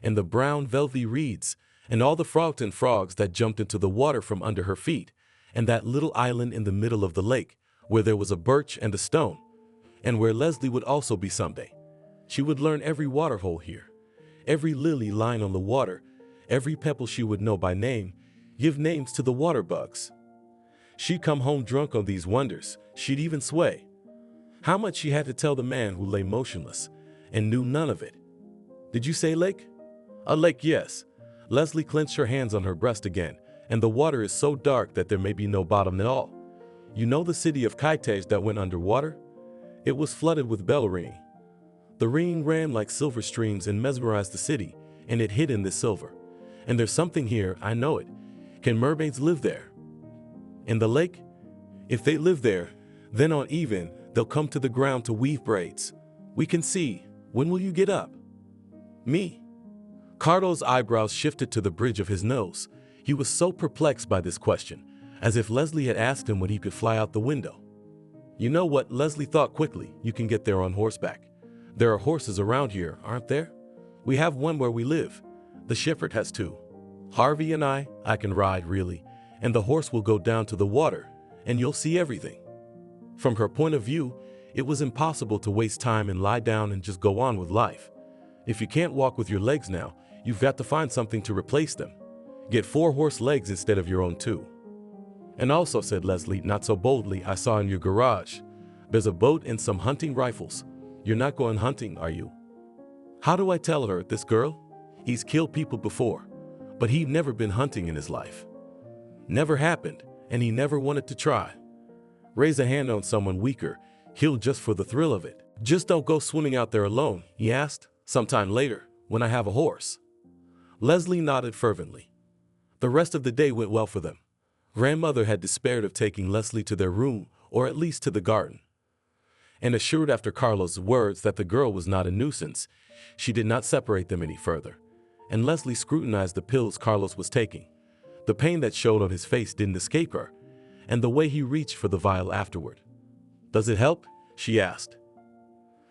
And the brown velvety reeds, and all the frogs and frogs that jumped into the water from under her feet, and that little island in the middle of the lake, where there was a birch and a stone, and where Leslie would also be someday. She would learn every waterhole here, every lily lying on the water, every pebble she would know by name, give names to the water bugs. She'd come home drunk on these wonders. She'd even sway. How much she had to tell the man who lay motionless and knew none of it. Did you say lake? A lake, yes. Leslie clenched her hands on her breast again, and the water is so dark that there may be no bottom at all. You know the city of Kitej that went underwater? It was flooded with bell ringing. The ringing ran like silver streams and mesmerized the city, and it hid in this silver. And there's something here, I know it. Can mermaids live there? In the lake? If they live there, then on even, they'll come to the ground to weave braids. We can see. When will you get up? Me? Cardo's eyebrows shifted to the bridge of his nose. He was so perplexed by this question, as if Leslie had asked him when he could fly out the window. You know what? Leslie thought quickly. You can get there on horseback. There are horses around here, aren't there? We have one where we live. The shepherd has 2. Harvey and I can ride, really, and the horse will go down to the water, and you'll see everything. From her point of view, it was impossible to waste time and lie down and just go on with life. If you can't walk with your legs now, you've got to find something to replace them. Get 4 horse legs instead of your own 2. And also, said Leslie, not so boldly, I saw in your garage. There's a boat and some hunting rifles. You're not going hunting, are you? How do I tell her, this girl? He's killed people before, but he'd never been hunting in his life. Never happened, and he never wanted to try. Raise a hand on someone weaker, killed just for the thrill of it. Just don't go swooning out there alone, he asked. Sometime later, when I have a horse. Leslie nodded fervently. The rest of the day went well for them. Grandmother had despaired of taking Leslie to their room, or at least to the garden. And assured after Carlos' words that the girl was not a nuisance, she did not separate them any further. And Leslie scrutinized the pills Carlos was taking. The pain that showed on his face didn't escape her, and the way he reached for the vial afterward. "Does it help?" she asked.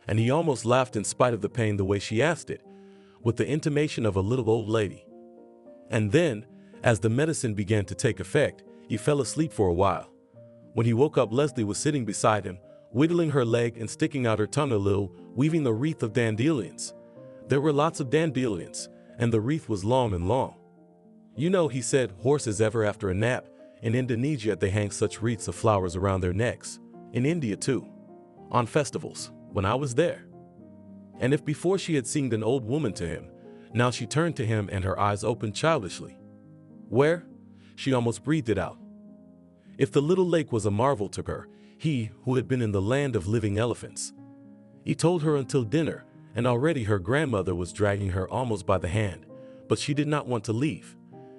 And he almost laughed in spite of the pain the way she asked it, with the intimation of a little old lady. And then, as the medicine began to take effect, he fell asleep for a while. When he woke up, Leslie was sitting beside him, wiggling her leg and sticking out her tongue a little, weaving a wreath of dandelions. There were lots of dandelions, and the wreath was long and long. "You know," he said, "horses ever after a nap. In Indonesia they hang such wreaths of flowers around their necks. In India too. On festivals, when I was there." And if before she had seemed an old woman to him, now she turned to him and her eyes opened childishly. Where? She almost breathed it out. If the little lake was a marvel to her, he who had been in the land of living elephants. He told her until dinner, and already her grandmother was dragging her almost by the hand, but she did not want to leave.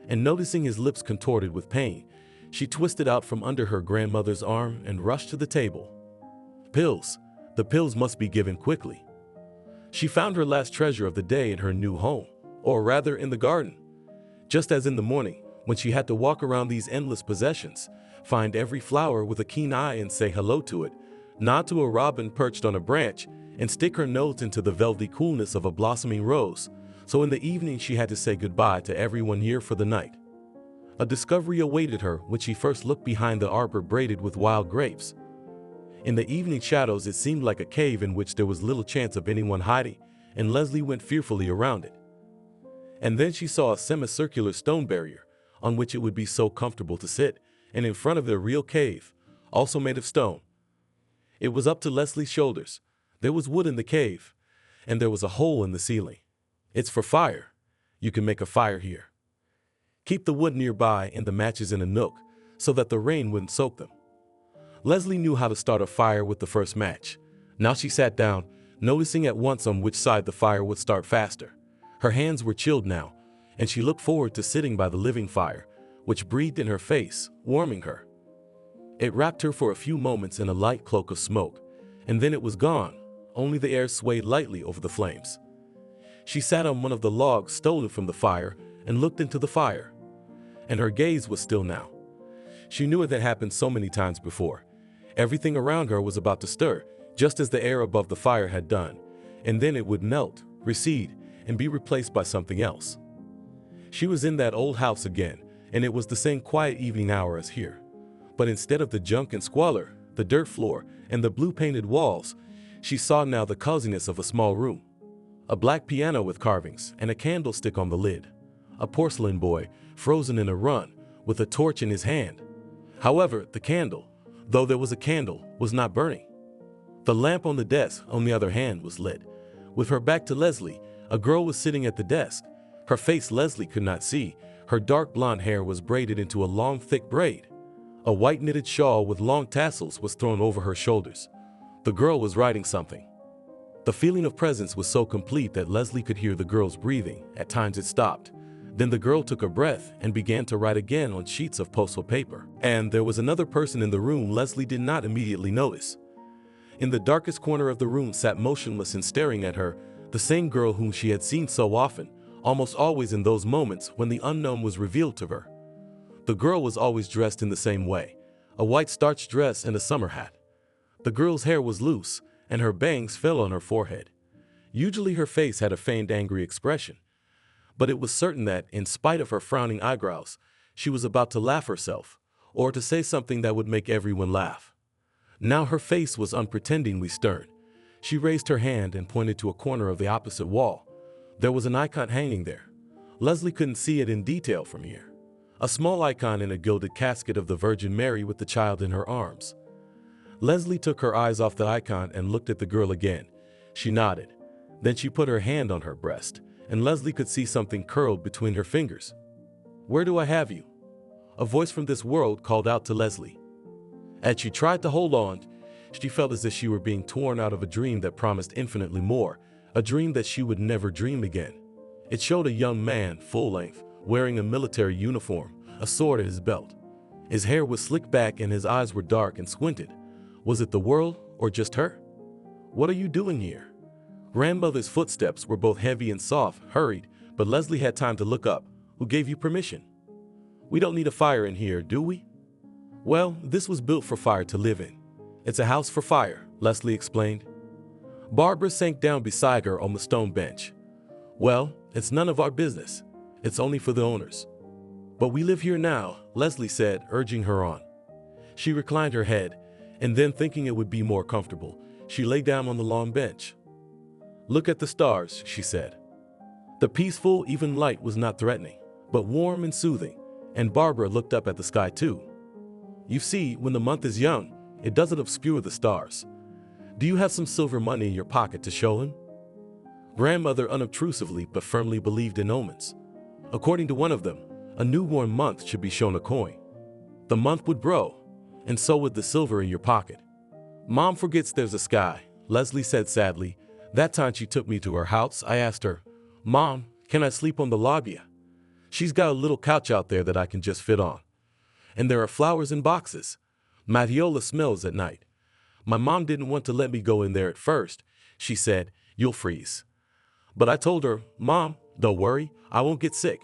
And noticing his lips contorted with pain, she twisted out from under her grandmother's arm and rushed to the table. Pills. The pills must be given quickly. She found her last treasure of the day in her new home, or rather in the garden. Just as in the morning, when she had to walk around these endless possessions, find every flower with a keen eye and say hello to it, nod to a robin perched on a branch, and stick her nose into the velvety coolness of a blossoming rose, so in the evening she had to say goodbye to everyone here for the night. A discovery awaited her when she first looked behind the arbor braided with wild grapes. In the evening shadows it seemed like a cave in which there was little chance of anyone hiding, and Leslie went fearfully around it. And then she saw a semicircular stone barrier, on which it would be so comfortable to sit, and in front of it a real cave, also made of stone. It was up to Leslie's shoulders. There was wood in the cave, and there was a hole in the ceiling. "It's for fire. You can make a fire here. Keep the wood nearby and the matches in a nook, so that the rain wouldn't soak them." Leslie knew how to start a fire with the first match. Now she sat down, noticing at once on which side the fire would start faster. Her hands were chilled now, and she looked forward to sitting by the living fire, which breathed in her face, warming her. It wrapped her for a few moments in a light cloak of smoke, and then it was gone. Only the air swayed lightly over the flames. She sat on one of the logs stolen from the fire and looked into the fire. And her gaze was still now. She knew it had happened so many times before. Everything around her was about to stir, just as the air above the fire had done, and then it would melt, recede, and be replaced by something else. She was in that old house again, and it was the same quiet evening hour as here. But instead of the junk and squalor, the dirt floor, and the blue-painted walls, she saw now the coziness of a small room. A black piano with carvings and a candlestick on the lid. A porcelain boy, frozen in a run, with a torch in his hand. However, the candle, though there was a candle, was not burning. The lamp on the desk, on the other hand, was lit. With her back to Leslie, a girl was sitting at the desk. Her face Leslie could not see. Her dark blonde hair was braided into a long, thick braid. A white knitted shawl with long tassels was thrown over her shoulders. The girl was writing something. The feeling of presence was so complete that Leslie could hear the girl's breathing. At times it stopped. Then the girl took a breath and began to write again on sheets of postal paper. And there was another person in the room Leslie did not immediately notice. In the darkest corner of the room sat motionless and staring at her, the same girl whom she had seen so often, almost always in those moments when the unknown was revealed to her. The girl was always dressed in the same way, a white starched dress and a summer hat. The girl's hair was loose, and her bangs fell on her forehead. Usually her face had a faint angry expression, but it was certain that, in spite of her frowning eyebrows, she was about to laugh herself, or to say something that would make everyone laugh. Now her face was unpretendingly stern. She raised her hand and pointed to a corner of the opposite wall. There was an icon hanging there. Leslie couldn't see it in detail from here. A small icon in a gilded casket of the Virgin Mary with the child in her arms. Leslie took her eyes off the icon and looked at the girl again. She nodded. Then she put her hand on her breast, and Leslie could see something curled between her fingers. "Where do I have you?" A voice from this world called out to Leslie. As she tried to hold on, She felt as if she were being torn out of a dream that promised infinitely more, a dream that she would never dream again. It showed a young man, full length, wearing a military uniform, a sword at his belt. His hair was slicked back and his eyes were dark and squinted. Was it the world or just her? "What are you doing here?" Grandmother's footsteps were both heavy and soft, hurried, but Leslie had time to look up. "Who gave you permission?" "We don't need a fire in here, do we?" "Well, this was built for fire to live in. It's a house for fire," Leslie explained. Barbara sank down beside her on the stone bench. "Well, it's none of our business. It's only for the owners." "But we live here now," Leslie said, urging her on. She reclined her head, and then, thinking it would be more comfortable, she lay down on the long bench. "Look at the stars," she said. The peaceful, even light was not threatening, but warm and soothing, and Barbara looked up at the sky too. "You see, when the month is young, it doesn't obscure the stars. Do you have some silver money in your pocket to show him?" Grandmother unobtrusively but firmly believed in omens. According to one of them, a newborn month should be shown a coin. The month would grow, and so would the silver in your pocket. "Mom forgets there's a sky," Leslie said sadly. "That time she took me to her house, I asked her, 'Mom, can I sleep on the lobby?' She's got a little couch out there that I can just fit on. And there are flowers in boxes. Matiola smells at night. My mom didn't want to let me go in there at first. She said, 'You'll freeze.' But I told her, 'Mom, don't worry, I won't get sick.'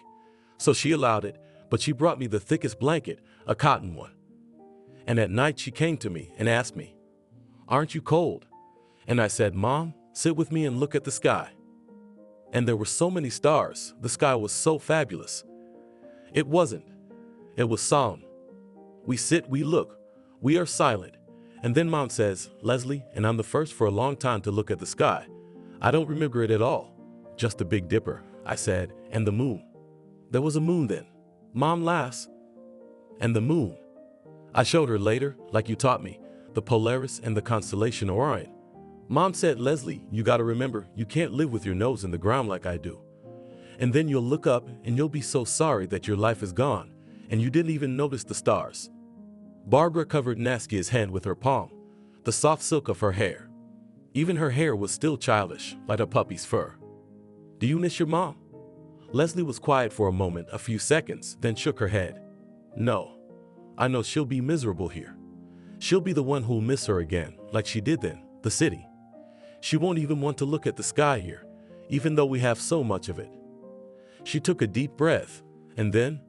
So she allowed it, but she brought me the thickest blanket, a cotton one. And at night she came to me and asked me, 'Aren't you cold?' And I said, 'Mom, sit with me and look at the sky.' And there were so many stars, the sky was so fabulous. It wasn't. It was solemn. We sit, we look, we are silent. And then Mom says, 'Leslie,' and I'm the first for a long time to look at the sky. I don't remember it at all. Just the Big Dipper," I said, "and the moon." "There was a moon then." Mom laughs. "And the moon." I showed her later, like you taught me, the Polaris and the constellation Orion. Mom said, "Leslie, you gotta remember, you can't live with your nose in the ground like I do. And then you'll look up and you'll be so sorry that your life is gone, and you didn't even notice the stars." Barbara covered Naskia's hand with her palm, the soft silk of her hair. Even her hair was still childish, like a puppy's fur. "Do you miss your mom?" Leslie was quiet for a moment, a few seconds, then shook her head. "No, I know she'll be miserable here. She'll be the one who'll miss her again, like she did then, the city. She won't even want to look at the sky here, even though we have so much of it." She took a deep breath, and then,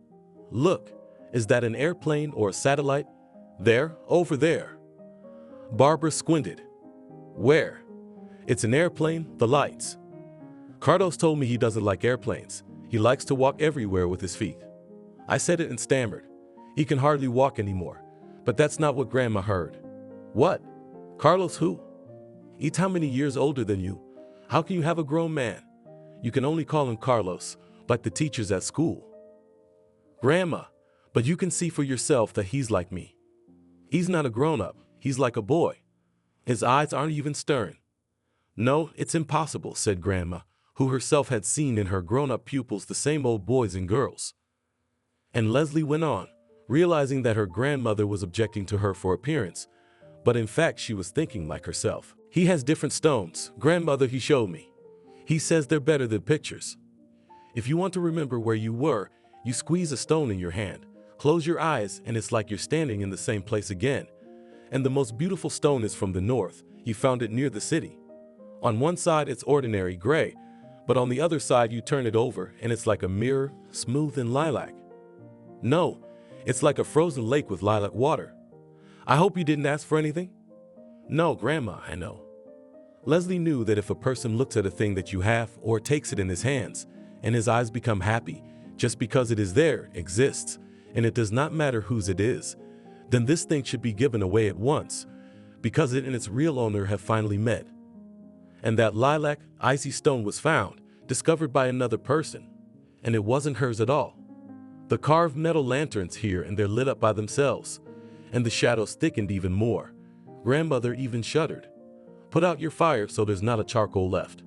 "Look, is that an airplane or a satellite? There, over there." Barbara squinted. "Where?" "It's an airplane, the lights." "Carlos told me he doesn't like airplanes. He likes to walk everywhere with his feet." I said it and stammered. "He can hardly walk anymore." But that's not what Grandma heard. "What? Carlos who?" "He's how many years older than you? How can you have a grown man? You can only call him Carlos, like the teachers at school." "Grandma, but you can see for yourself that he's like me. He's not a grown-up, he's like a boy. His eyes aren't even stern." "No, it's impossible," said Grandma, who herself had seen in her grown-up pupils the same old boys and girls. And Leslie went on, realizing that her grandmother was objecting to her for appearance, but in fact she was thinking like herself. "He has different stones, Grandmother, he showed me. He says they're better than pictures. If you want to remember where you were, you squeeze a stone in your hand, close your eyes, and it's like you're standing in the same place again. And the most beautiful stone is from the north. He found it near the city. On one side it's ordinary gray, but on the other side you turn it over and it's like a mirror, smooth and lilac. No, it's like a frozen lake with lilac water. I hope you didn't ask for anything?" "No, Grandma, I know." Leslie knew that if a person looks at a thing that you have or takes it in his hands, and his eyes become happy, just because it is there, exists, and it does not matter whose it is, then this thing should be given away at once, because it and its real owner have finally met. And that lilac, icy stone was found, discovered by another person, and it wasn't hers at all. The carved metal lanterns here and there lit up by themselves, and the shadows thickened even more. Grandmother even shuddered. "Put out your fire so there's not a charcoal left."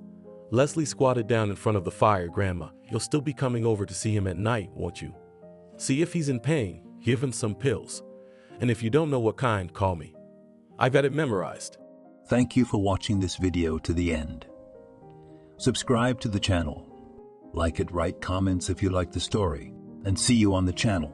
Leslie squatted down in front of the fire. "Grandma, you'll still be coming over to see him at night, won't you? See if he's in pain, give him some pills. And if you don't know what kind, call me." I've got it memorized. Thank you for watching this video to the end. Subscribe to the channel. Like it, write comments if you like the story, and see you on the channel.